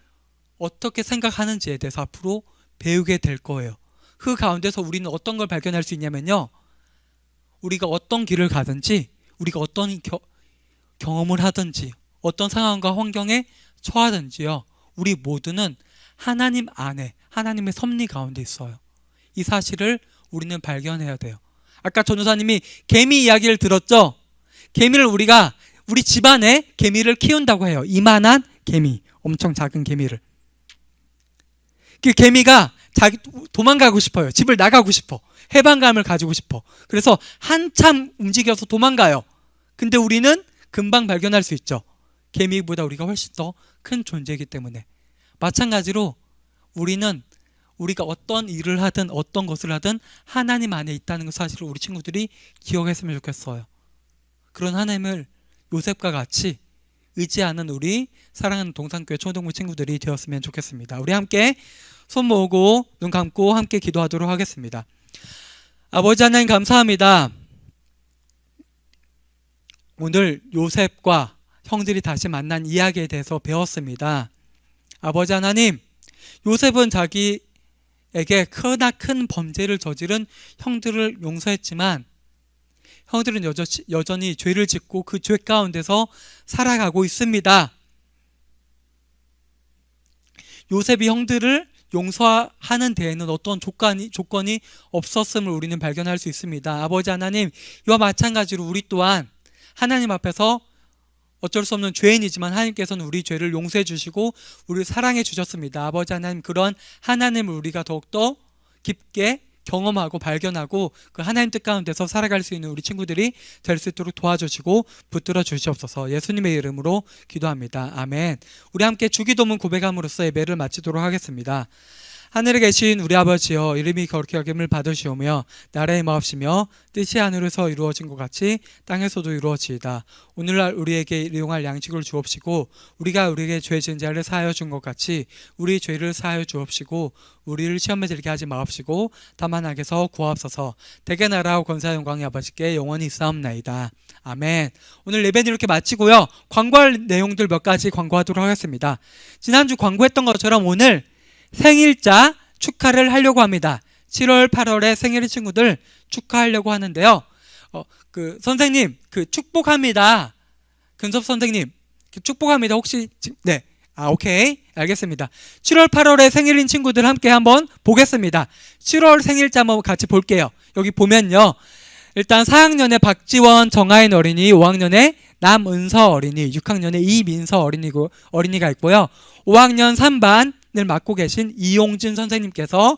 어떻게 생각하는지에 대해서 앞으로 배우게 될 거예요. 그 가운데서 우리는 어떤 걸 발견할 수 있냐면요, 우리가 어떤 길을 가든지, 우리가 어떤 경험을 하든지, 어떤 상황과 환경에 처하든지요, 우리 모두는 하나님 안에, 하나님의 섭리 가운데 있어요. 이 사실을 우리는 발견해야 돼요. 아까 전도사님이 개미 이야기를 들었죠? 우리 집안에 개미를 키운다고 해요. 이만한 개미, 엄청 작은 개미를. 그 개미가 자기 도망가고 싶어요. 집을 나가고 싶어. 해방감을 가지고 싶어. 그래서 한참 움직여서 도망가요. 근데 우리는 금방 발견할 수 있죠. 개미보다 우리가 훨씬 더 큰 존재이기 때문에. 마찬가지로 우리는 우리가 어떤 일을 하든 어떤 것을 하든 하나님 안에 있다는 그 사실을 우리 친구들이 기억했으면 좋겠어요. 그런 하나님을 요셉과 같이 의지하는 우리 사랑하는 동산교회 초등부 친구들이 되었으면 좋겠습니다. 우리 함께 손 모으고 눈 감고 함께 기도하도록 하겠습니다. 아버지 하나님 감사합니다. 오늘 요셉과 형들이 다시 만난 이야기에 대해서 배웠습니다. 아버지 하나님, 요셉은 자기에게 크나큰 범죄를 저지른 형들을 용서했지만 형들은 여전히 죄를 짓고 그 죄 가운데서 살아가고 있습니다. 요셉이 형들을 용서하는 데에는 어떤 조건이 없었음을 우리는 발견할 수 있습니다. 아버지 하나님, 이와 마찬가지로 우리 또한 하나님 앞에서 어쩔 수 없는 죄인이지만 하나님께서는 우리 죄를 용서해 주시고 우리를 사랑해 주셨습니다. 아버지 하나님, 그런 하나님을 우리가 더욱더 깊게 경험하고 발견하고 그 하나님 뜻 가운데서 살아갈 수 있는 우리 친구들이 될 수 있도록 도와주시고 붙들어 주시옵소서. 예수님의 이름으로 기도합니다. 아멘. 우리 함께 주기도문 고백함으로써 예배를 마치도록 하겠습니다. 하늘에 계신 우리 아버지여, 이름이 거룩히 여김을 받으시오며 나라의 마옵시며 뜻이 하늘에서 이루어진 것 같이 땅에서도 이루어지이다. 오늘날 우리에게 일용할 양식을 주옵시고 우리가 우리에게 죄 지은 자를 사하여 준 것 같이 우리 죄를 사하여 주옵시고 우리를 시험에 들게 하지 마옵시고 다만 악에서 구하옵소서. 대개 나라와 권세와 영광이 아버지께 영원히 있사옵나이다. 아멘. 오늘 예배는 이렇게 마치고요. 광고할 내용들 몇 가지 광고하도록 하겠습니다. 지난주 광고했던 것처럼 오늘 생일자 축하를 하려고 합니다. 7월 8월에 생일인 친구들 축하하려고 하는데요. 선생님, 축복합니다. 근섭 선생님, 축복합니다. 혹시 네. 오케이. 알겠습니다. 7월 8월에 생일인 친구들 함께 한번 보겠습니다. 7월 생일자 한번 같이 볼게요. 여기 보면요. 일단 4학년에 박지원, 정하인 어린이, 5학년에 남은서 어린이, 6학년에 이민서 어린이가 있고요. 5학년 3반을 맡고 계신 이용진 선생님께서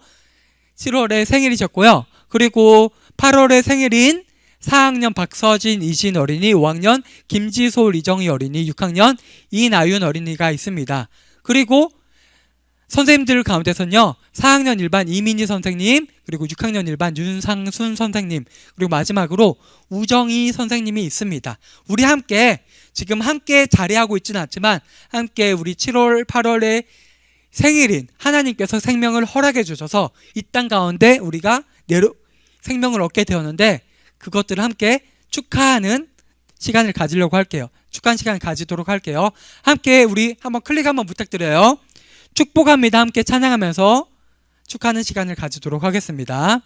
7월에 생일이셨고요. 그리고 8월에 생일인 4학년 박서진, 이신 어린이, 5학년 김지솔, 이정희 어린이, 6학년 이나윤 어린이가 있습니다. 그리고 선생님들 가운데서는요, 4학년 1반 이민희 선생님, 그리고 6학년 1반 윤상순 선생님, 그리고 마지막으로 우정희 선생님이 있습니다. 우리 함께 지금 함께 자리하고 있지는 않지만 함께 우리 7월 8월에 생일인 하나님께서 생명을 허락해 주셔서 이 땅 가운데 우리가 생명을 얻게 되었는데 그것들을 함께 축하하는 시간을 가지려고 할게요. 축하하는 시간을 가지도록 할게요. 함께 우리 한번 클릭 한번 부탁드려요. 축복합니다. 함께 찬양하면서 축하하는 시간을 가지도록 하겠습니다.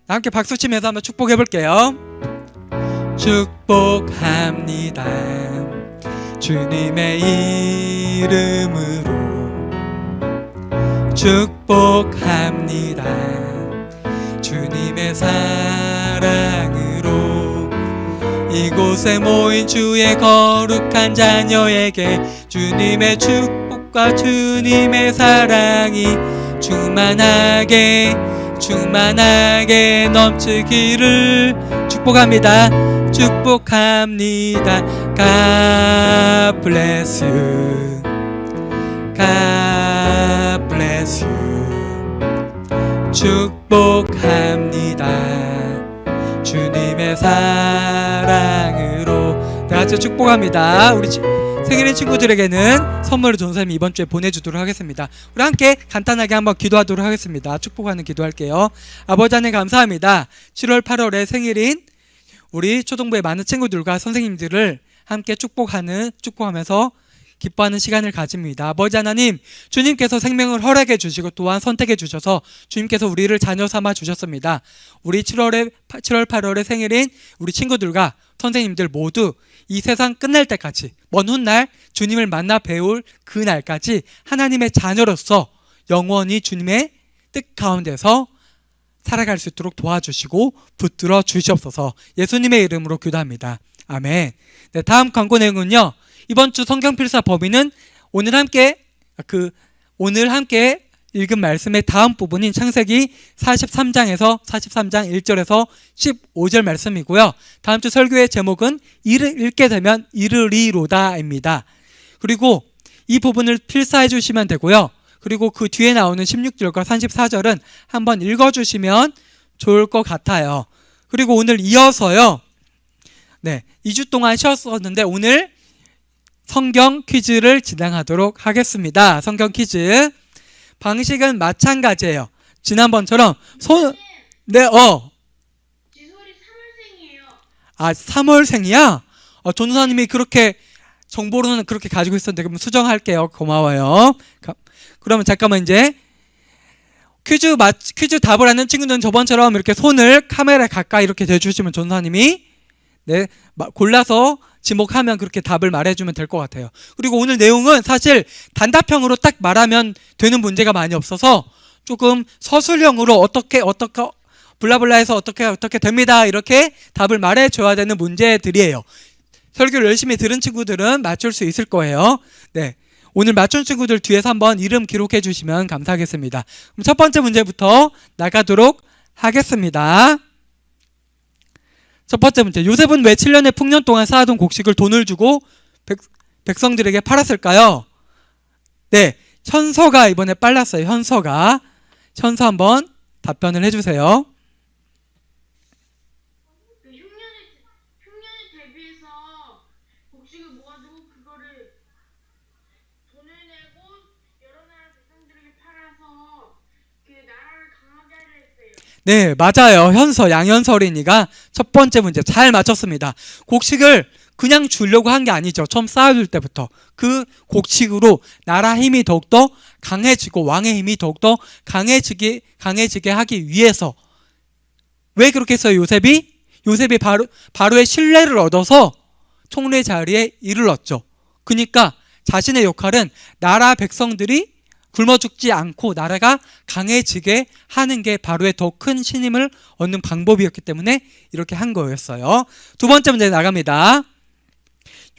함께 박수 치면서 한번 축복해 볼게요. 축복합니다. 주님의 이름으로 축복합니다. 주님의 사랑으로 이곳에 모인 주의 거룩한 자녀에게 주님의 축복과 주님의 사랑이 충만하게 넘치기를 축복합니다. 축복합니다. God bless you. God bless you. 축복합니다. 주님의 사랑으로 다 같이 축복합니다. 우리 생일인 친구들에게는 선물을 전사님이 이번 주에 보내주도록 하겠습니다. 우리 함께 간단하게 한번 기도하도록 하겠습니다. 축복하는 기도할게요. 아버지 하나님 감사합니다. 7월 8월에 생일인 우리 초등부의 많은 친구들과 선생님들을 함께 축복하면서 기뻐하는 시간을 가집니다. 아버지 하나님, 주님께서 생명을 허락해 주시고 또한 선택해 주셔서 주님께서 우리를 자녀 삼아 주셨습니다. 우리 7월 8월에 생일인 우리 친구들과 선생님들 모두 이 세상 끝날 때까지 먼 훗날 주님을 만나 배울 그 날까지 하나님의 자녀로서 영원히 주님의 뜻 가운데서 살아갈 수 있도록 도와주시고 붙들어 주시옵소서. 예수님의 이름으로 기도합니다. 아멘. 네, 다음 광고 내용은요. 이번 주 성경 필사 범위는 오늘 함께 읽은 말씀의 다음 부분인 창세기 43장에서 43장 1절에서 15절 말씀이고요. 다음 주 설교의 제목은 읽게 되면 이르리로다입니다. 그리고 이 부분을 필사해 주시면 되고요. 그리고 그 뒤에 나오는 16절과 34절은 한번 읽어주시면 좋을 것 같아요. 그리고 오늘 이어서요. 네, 2주 동안 쉬었었는데 오늘 성경 퀴즈를 진행하도록 하겠습니다. 성경 퀴즈. 방식은 마찬가지예요. 지난번처럼 지솔이 3월생이에요. 아, 3월생이야? 전도사님이 그렇게 정보로는 그렇게 가지고 있었는데 그럼 수정할게요. 고마워요. 그러면 잠깐만 이제 퀴즈 답을 하는 친구들은 저번처럼 이렇게 손을 카메라 가까이 이렇게 대주시면 전도사님이 네, 골라서 지목하면 그렇게 답을 말해주면 될 것 같아요. 그리고 오늘 내용은 사실 단답형으로 딱 말하면 되는 문제가 많이 없어서 조금 서술형으로 어떻게 블라블라해서 어떻게 됩니다 이렇게 답을 말해줘야 되는 문제들이에요. 설교를 열심히 들은 친구들은 맞출 수 있을 거예요. 네, 오늘 맞춘 친구들 뒤에서 한번 이름 기록해 주시면 감사하겠습니다. 그럼 첫 번째 문제부터 나가도록 하겠습니다. 첫 번째 문제. 요셉은 왜 7년의 풍년 동안 쌓아둔 곡식을 돈을 주고 백성들에게 팔았을까요? 네, 현서가 이번에 빨랐어요. 현서 한번 답변을 해주세요. 흉년에 대비해서 곡식을 모아두고 그거를 돈을 내고 여러 나라 백성들에게 팔아서 그 나라를 강하게 하려 했어요. 네, 맞아요. 양현설이니가 첫 번째 문제 잘 맞췄습니다. 곡식을 그냥 주려고 한 게 아니죠. 처음 쌓아줄 때부터 그 곡식으로 나라 힘이 더욱더 강해지고 왕의 힘이 더욱더 강해지게 하기 위해서. 왜 그렇게 했어요? 요셉이 바로의 신뢰를 얻어서 총리 자리에 이르렀죠. 그러니까 자신의 역할은 나라 백성들이 굶어 죽지 않고 나라가 강해지게 하는 게 바로의 더 큰 신임을 얻는 방법이었기 때문에 이렇게 한 거였어요. 두 번째 문제 나갑니다.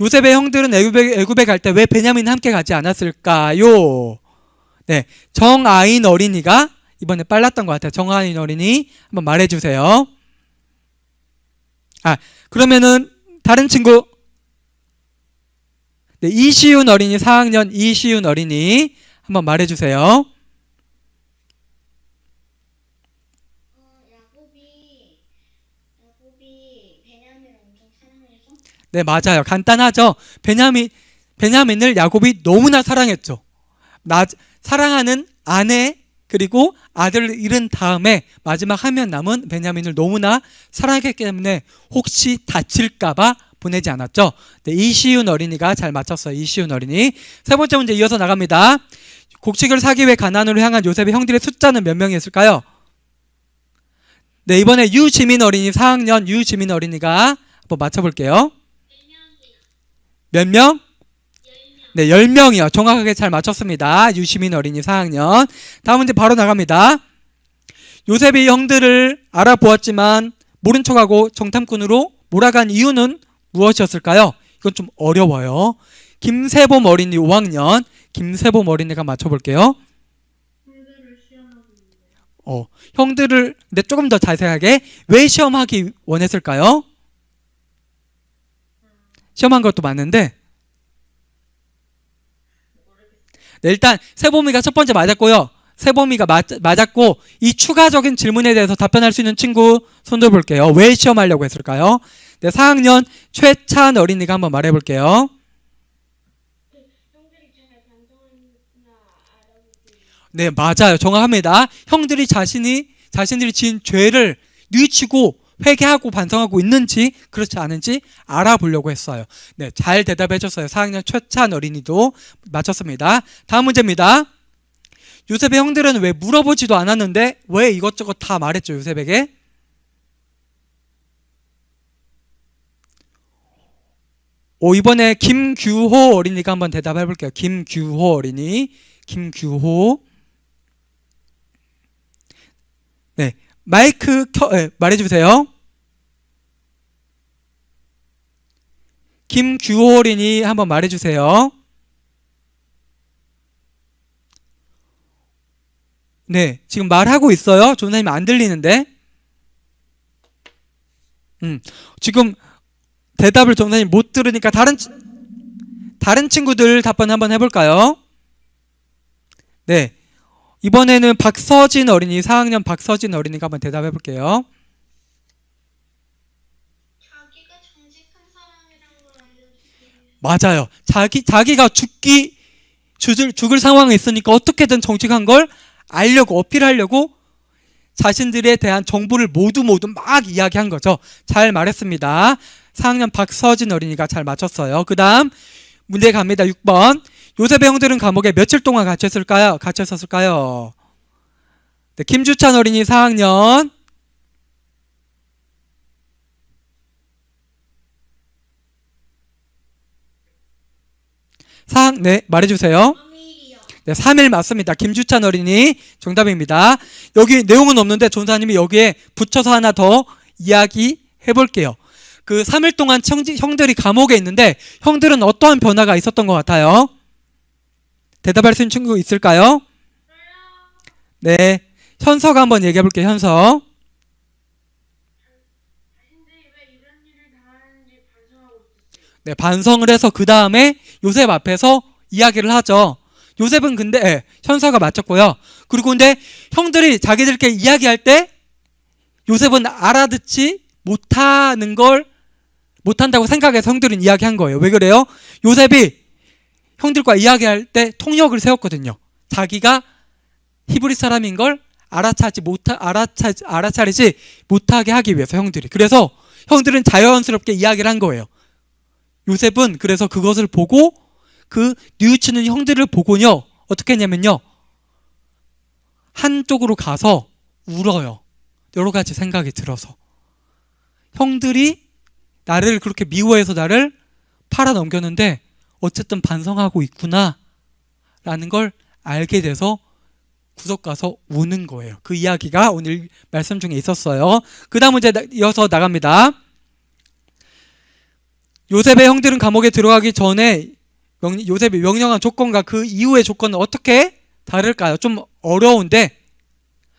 요셉의 형들은 애굽에 갈 때 왜 베냐민과 함께 가지 않았을까요? 네, 정아인 어린이가 이번에 빨랐던 것 같아요. 정아인 어린이 한번 말해주세요. 그러면은 다른 친구. 네, 이시윤 어린이 4학년 이시윤 어린이 한번 말해주세요. 야곱이 베냐민을 엄청 사랑해서? 네, 맞아요. 간단하죠. 베냐민을 야곱이 너무나 사랑했죠. 사랑하는 아내 그리고 아들을 잃은 다음에 마지막 한 명 남은 베냐민을 너무나 사랑했기 때문에 혹시 다칠까봐 보내지 않았죠. 네, 이시윤 어린이가 잘 맞췄어요. 이시윤 어린이. 세 번째 문제 이어서 나갑니다. 곡식을 사기 위해 가나안으로 향한 요셉의 형들의 숫자는 몇 명이었을까요? 네, 이번에 유지민 어린이 4학년 유지민 어린이가 한번 맞춰볼게요. 몇 명? 네, 10명이요. 정확하게 잘 맞췄습니다. 유시민 어린이 4학년. 다음 문제 바로 나갑니다. 요셉이 형들을 알아보았지만 모른 척하고 정탐꾼으로 몰아간 이유는 무엇이었을까요? 이건 좀 어려워요. 김세범 어린이 5학년. 김세범 어린이가 맞춰볼게요. 형들을 근데 조금 더 자세하게 왜 시험하기 원했을까요? 시험한 것도 많은데 네, 일단 세범이가 첫 번째 맞았고요. 세범이가 맞았고 이 추가적인 질문에 대해서 답변할 수 있는 친구 손 들어볼게요. 왜 시험하려고 했을까요? 네, 4학년 최찬 어린이가 한번 말해볼게요. 네, 맞아요. 정확합니다. 형들이 자신들이 지은 죄를 뉘우치고 회개하고 반성하고 있는지 그렇지 않은지 알아보려고 했어요. 네, 잘 대답해 줬어요. 4학년 최찬 어린이도 맞췄습니다. 다음 문제입니다. 요셉의 형들은 왜 물어보지도 않았는데 왜 이것저것 다 말했죠, 요셉에게? 이번에 김규호 어린이가 한번 대답해 볼게요. 김규호 어린이. 김규호. 네, 마이크 말해주세요. 김규호린이 한번 말해주세요. 네, 지금 말하고 있어요. 전사님 안 들리는데. 지금 대답을 전사님 못 들으니까 다른 친구들 답변 한번 해볼까요? 네, 이번에는 박서진 어린이, 4학년 박서진 어린이가 한번 대답해 볼게요. 자기가 정직한 사람이란 걸 알려주세요. 맞아요. 자기가 죽을 상황에 있으니까 어떻게든 정직한 걸 알려고, 어필하려고 자신들에 대한 정보를 모두 막 이야기한 거죠. 잘 말했습니다. 4학년 박서진 어린이가 잘 맞췄어요. 그 다음 문제 갑니다. 6번. 요셉의 형들은 감옥에 며칠 동안 갇혔을까요? 네, 김주찬 어린이 4학년. 네, 말해주세요. 3일이요. 네, 3일 맞습니다. 김주찬 어린이 정답입니다. 여기 내용은 없는데 전사님이 여기에 붙여서 하나 더 이야기해 볼게요. 그 3일 동안 형들이 감옥에 있는데 형들은 어떠한 변화가 있었던 것 같아요? 대답할 수 있는 친구 있을까요? 네, 현서가 한번 얘기해 볼게요. 현서. 자신들이 왜 이런 일을 당하는지 반성하고 있었어요. 네, 반성을 해서 그 다음에 요셉 앞에서 이야기를 하죠. 요셉은 근데 현서가 맞췄고요. 그리고 근데 형들이 자기들끼리 이야기할 때 요셉은 알아듣지 못한다고 생각해서 형들은 이야기한 거예요. 왜 그래요? 요셉이 형들과 이야기할 때 통역을 세웠거든요. 자기가 히브리 사람인 걸 알아차리지 못하게 하기 위해서 형들이. 그래서 형들은 자연스럽게 이야기를 한 거예요. 요셉은 그래서 그것을 보고 그 뉘우치는 형들을 보고요. 어떻게 했냐면요. 한쪽으로 가서 울어요. 여러 가지 생각이 들어서. 형들이 나를 그렇게 미워해서 나를 팔아넘겼는데 어쨌든 반성하고 있구나 라는 걸 알게 돼서 구석 가서 우는 거예요. 그 이야기가 오늘 말씀 중에 있었어요. 그 다음 문제 이어서 나갑니다. 요셉의 형들은 감옥에 들어가기 전에 요셉이 명령한 조건과 그 이후의 조건은 어떻게 다를까요? 좀 어려운데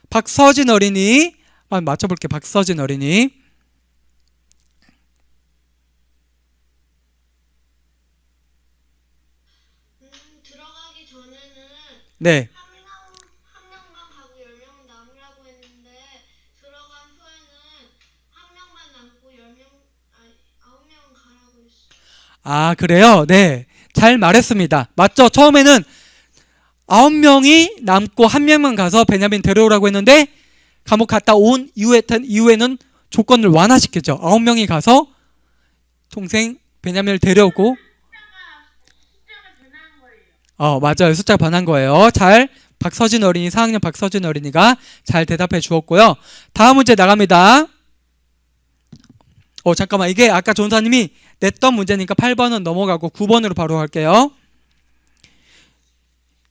박서진 어린이 한번 맞춰볼게요. 박서진 어린이. 들어가기 전에는 네. 한 명만 가고 10명은 남으라고 했는데 들어간 후에는 한 명만 남고 9명은 가라고 했어요. 아, 그래요? 네. 잘 말했습니다. 맞죠? 처음에는 9명이 남고 1명만 가서 베냐민 데려오라고 했는데 감옥 갔다 온 이후에는 조건을 완화시켰죠. 9명이 가서 동생 베냐민을 데려오고 숫자가 변한 거예요. 맞아요. 숫자가 변한 거예요. 박서진 어린이 4학년 박서진 어린이가 잘 대답해 주었고요. 다음 문제 나갑니다. 잠깐만. 이게 아까 전사님이 냈던 문제니까 8번은 넘어가고 9번으로 바로 갈게요.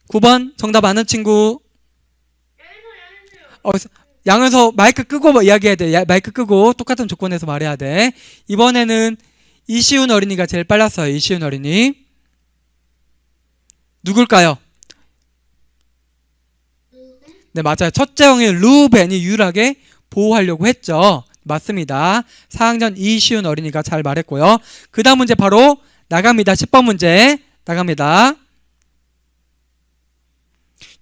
9번 정답 아는 친구. 양에서 마이크 끄고 이야기해야 돼. 마이크 끄고 똑같은 조건에서 말해야 돼. 이번에는 이시훈 어린이가 제일 빨랐어요. 이시훈 어린이. 누굴까요? 네, 맞아요. 첫째 형의 루벤이 유일하게 보호하려고 했죠. 맞습니다. 4학년 이시훈 어린이가 잘 말했고요. 그 다음 문제 바로 나갑니다. 10번 문제 나갑니다.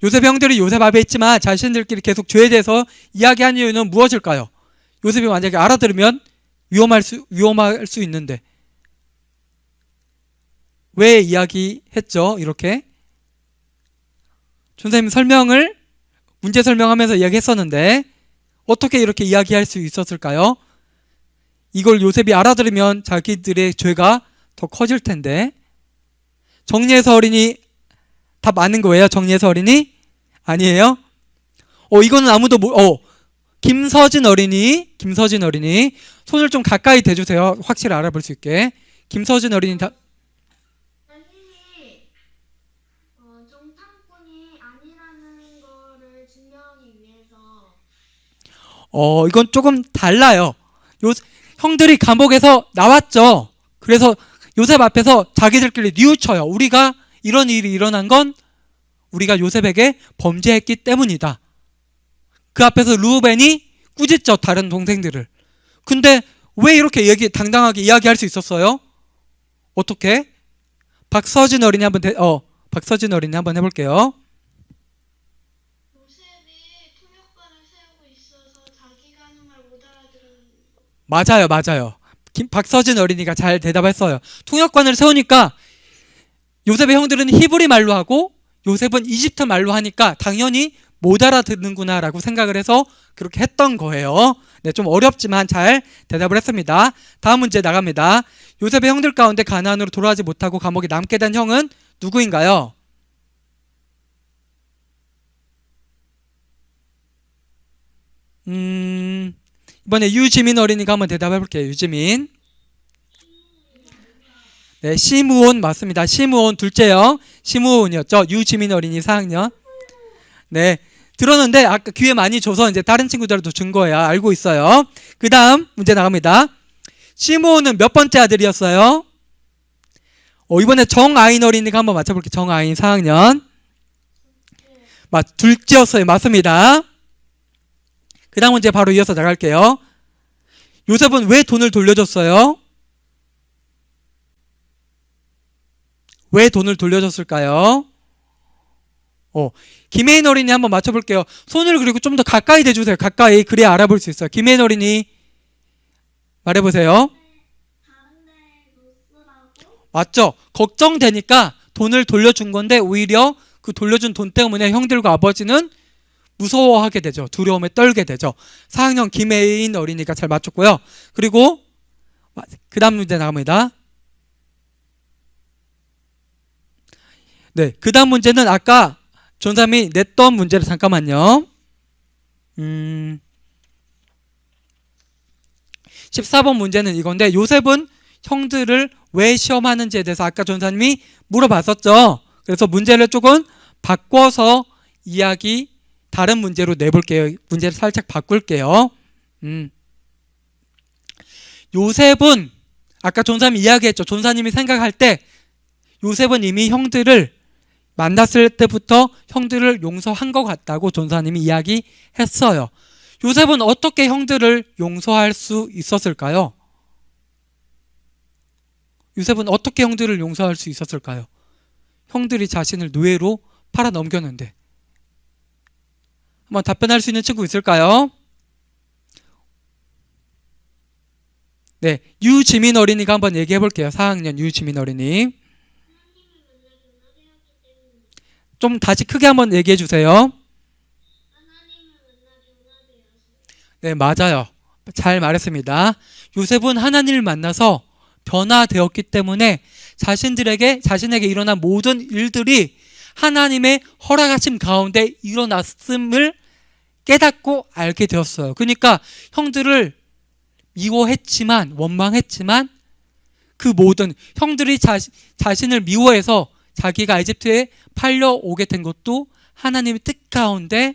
요셉 형들이 요셉 앞에 있지만 자신들끼리 계속 죄에 대해서 이야기한 이유는 무엇일까요? 요셉이 만약에 알아들으면 위험할 수 있는데 왜 이야기했죠? 이렇게 선생님 문제 설명하면서 이야기했었는데 어떻게 이렇게 이야기할 수 있었을까요? 이걸 요셉이 알아들으면 자기들의 죄가 더 커질 텐데. 정리해서 어린이 답 맞는 거예요? 정리해서 어린이? 아니에요? 이거는 아무도 김서진 어린이 손을 좀 가까이 대주세요. 확실히 알아볼 수 있게. 김서진 어린이 답. 선생님이 정탐꾼이 아니라는 거를 증명하기 위해서 이건 조금 달라요. 형들이 감옥에서 나왔죠. 그래서 요셉 앞에서 자기들끼리 뉘우쳐요. 우리가 이런 일이 일어난 건 우리가 요셉에게 범죄했기 때문이다. 그 앞에서 르우벤이 꾸짖죠, 다른 동생들을. 근데 왜 이렇게 당당하게 이야기할 수 있었어요? 어떻게? 박서진 어린이 한번 해볼게요. 요셉이 통역관을 세우고 있어서 자기가 하는 말 못 알아들은. 맞아요. 박서진 어린이가 잘 대답했어요. 통역관을 세우니까 요셉의 형들은 히브리 말로 하고 요셉은 이집트 말로 하니까 당연히 못 알아듣는구나 라고 생각을 해서 그렇게 했던 거예요. 네, 좀 어렵지만 잘 대답을 했습니다. 다음 문제 나갑니다. 요셉의 형들 가운데 가나안으로 돌아가지 못하고 감옥에 남게 된 형은 누구인가요? 이번에 유지민 어린이가 한번 대답해 볼게요. 유지민. 네, 시므온 맞습니다. 시므온 둘째 형 시므온이었죠. 유지민 어린이 4학년. 네, 들었는데 아까 귀에 많이 줘서 이제 다른 친구들도 준 거예요. 알고 있어요. 그 다음 문제 나갑니다. 시므온은 몇 번째 아들이었어요? 이번에 정아인 어린이가 한번 맞춰볼게요. 정아인 4학년. 둘째였어요. 맞습니다. 그 다음 문제 바로 이어서 나갈게요. 요셉은 왜 돈을 돌려줬어요? 왜 돈을 돌려줬을까요? 김혜인 어린이 한번 맞춰볼게요. 손을 그리고 좀 더 가까이 대주세요. 가까이. 그래야 알아볼 수 있어요. 김혜인 어린이 말해보세요. 맞죠? 걱정되니까 돈을 돌려준 건데 오히려 그 돌려준 돈 때문에 형들과 아버지는 무서워하게 되죠. 두려움에 떨게 되죠. 4학년 김혜인 어린이가 잘 맞췄고요. 그리고 그 다음 문제 나갑니다. 네, 그 다음 문제는 아까 전삼이 냈던 문제를 잠깐만요. 14번 문제는 이건데 요셉은 형들을 왜 시험하는지에 대해서 아까 전사님이 물어봤었죠. 그래서 문제를 조금 바꿔서 다른 문제로 내볼게요. 문제를 살짝 바꿀게요. 요셉은 아까 전사님이 이야기했죠. 전사님이 생각할 때 요셉은 이미 형들을 만났을 때부터 형들을 용서한 것 같다고 전사님이 이야기했어요. 요셉은 어떻게 형들을 용서할 수 있었을까요? 요셉은 어떻게 형들을 용서할 수 있었을까요? 형들이 자신을 노예로 팔아 넘겼는데. 한번 답변할 수 있는 친구 있을까요? 네, 유지민 어린이가 한번 얘기해 볼게요. 4학년 유지민 어린이. 좀 다시 크게 한번 얘기해 주세요. 네, 맞아요. 잘 말했습니다. 요셉은 하나님을 만나서 변화되었기 때문에 자신에게 일어난 모든 일들이 하나님의 허락하심 가운데 일어났음을 깨닫고 알게 되었어요. 그러니까 형들을 미워했지만 원망했지만 그 모든 형들이 자신을 미워해서 자기가 이집트에 팔려오게 된 것도 하나님의 뜻 가운데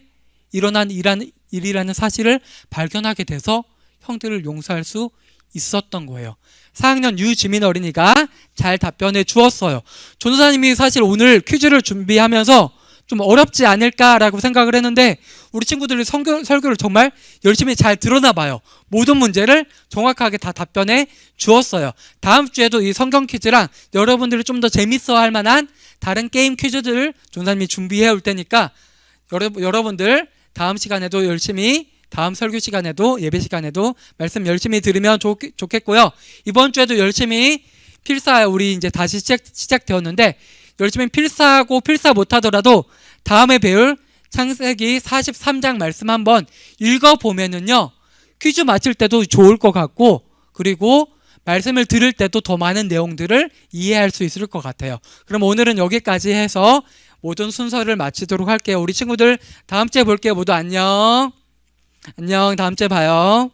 일어난 일이라는 사실을 발견하게 돼서 형들을 용서할 수 있었던 거예요. 4학년 유지민 어린이가 잘 답변해 주었어요. 전도사님이 사실 오늘 퀴즈를 준비하면서 좀 어렵지 않을까라고 생각을 했는데 우리 친구들이 설교를 정말 열심히 잘 들었나 봐요. 모든 문제를 정확하게 다 답변해 주었어요. 다음 주에도 이 성경 퀴즈랑 여러분들이 좀 더 재밌어 할 만한 다른 게임 퀴즈들을 전도사님이 준비해 올 테니까 여러분들 다음 시간에도 다음 설교 시간에도 예배 시간에도 말씀 열심히 들으면 좋겠고요. 이번 주에도 열심히 우리 이제 다시 시작되었는데 열심히 필사하고 필사 못하더라도 다음에 배울 창세기 43장 말씀 한번 읽어보면은요 퀴즈 맞힐 때도 좋을 것 같고 그리고 말씀을 들을 때도 더 많은 내용들을 이해할 수 있을 것 같아요. 그럼 오늘은 여기까지 해서 모든 순서를 마치도록 할게요. 우리 친구들 다음 주에 볼게요. 모두 안녕. 다음 주에 봐요.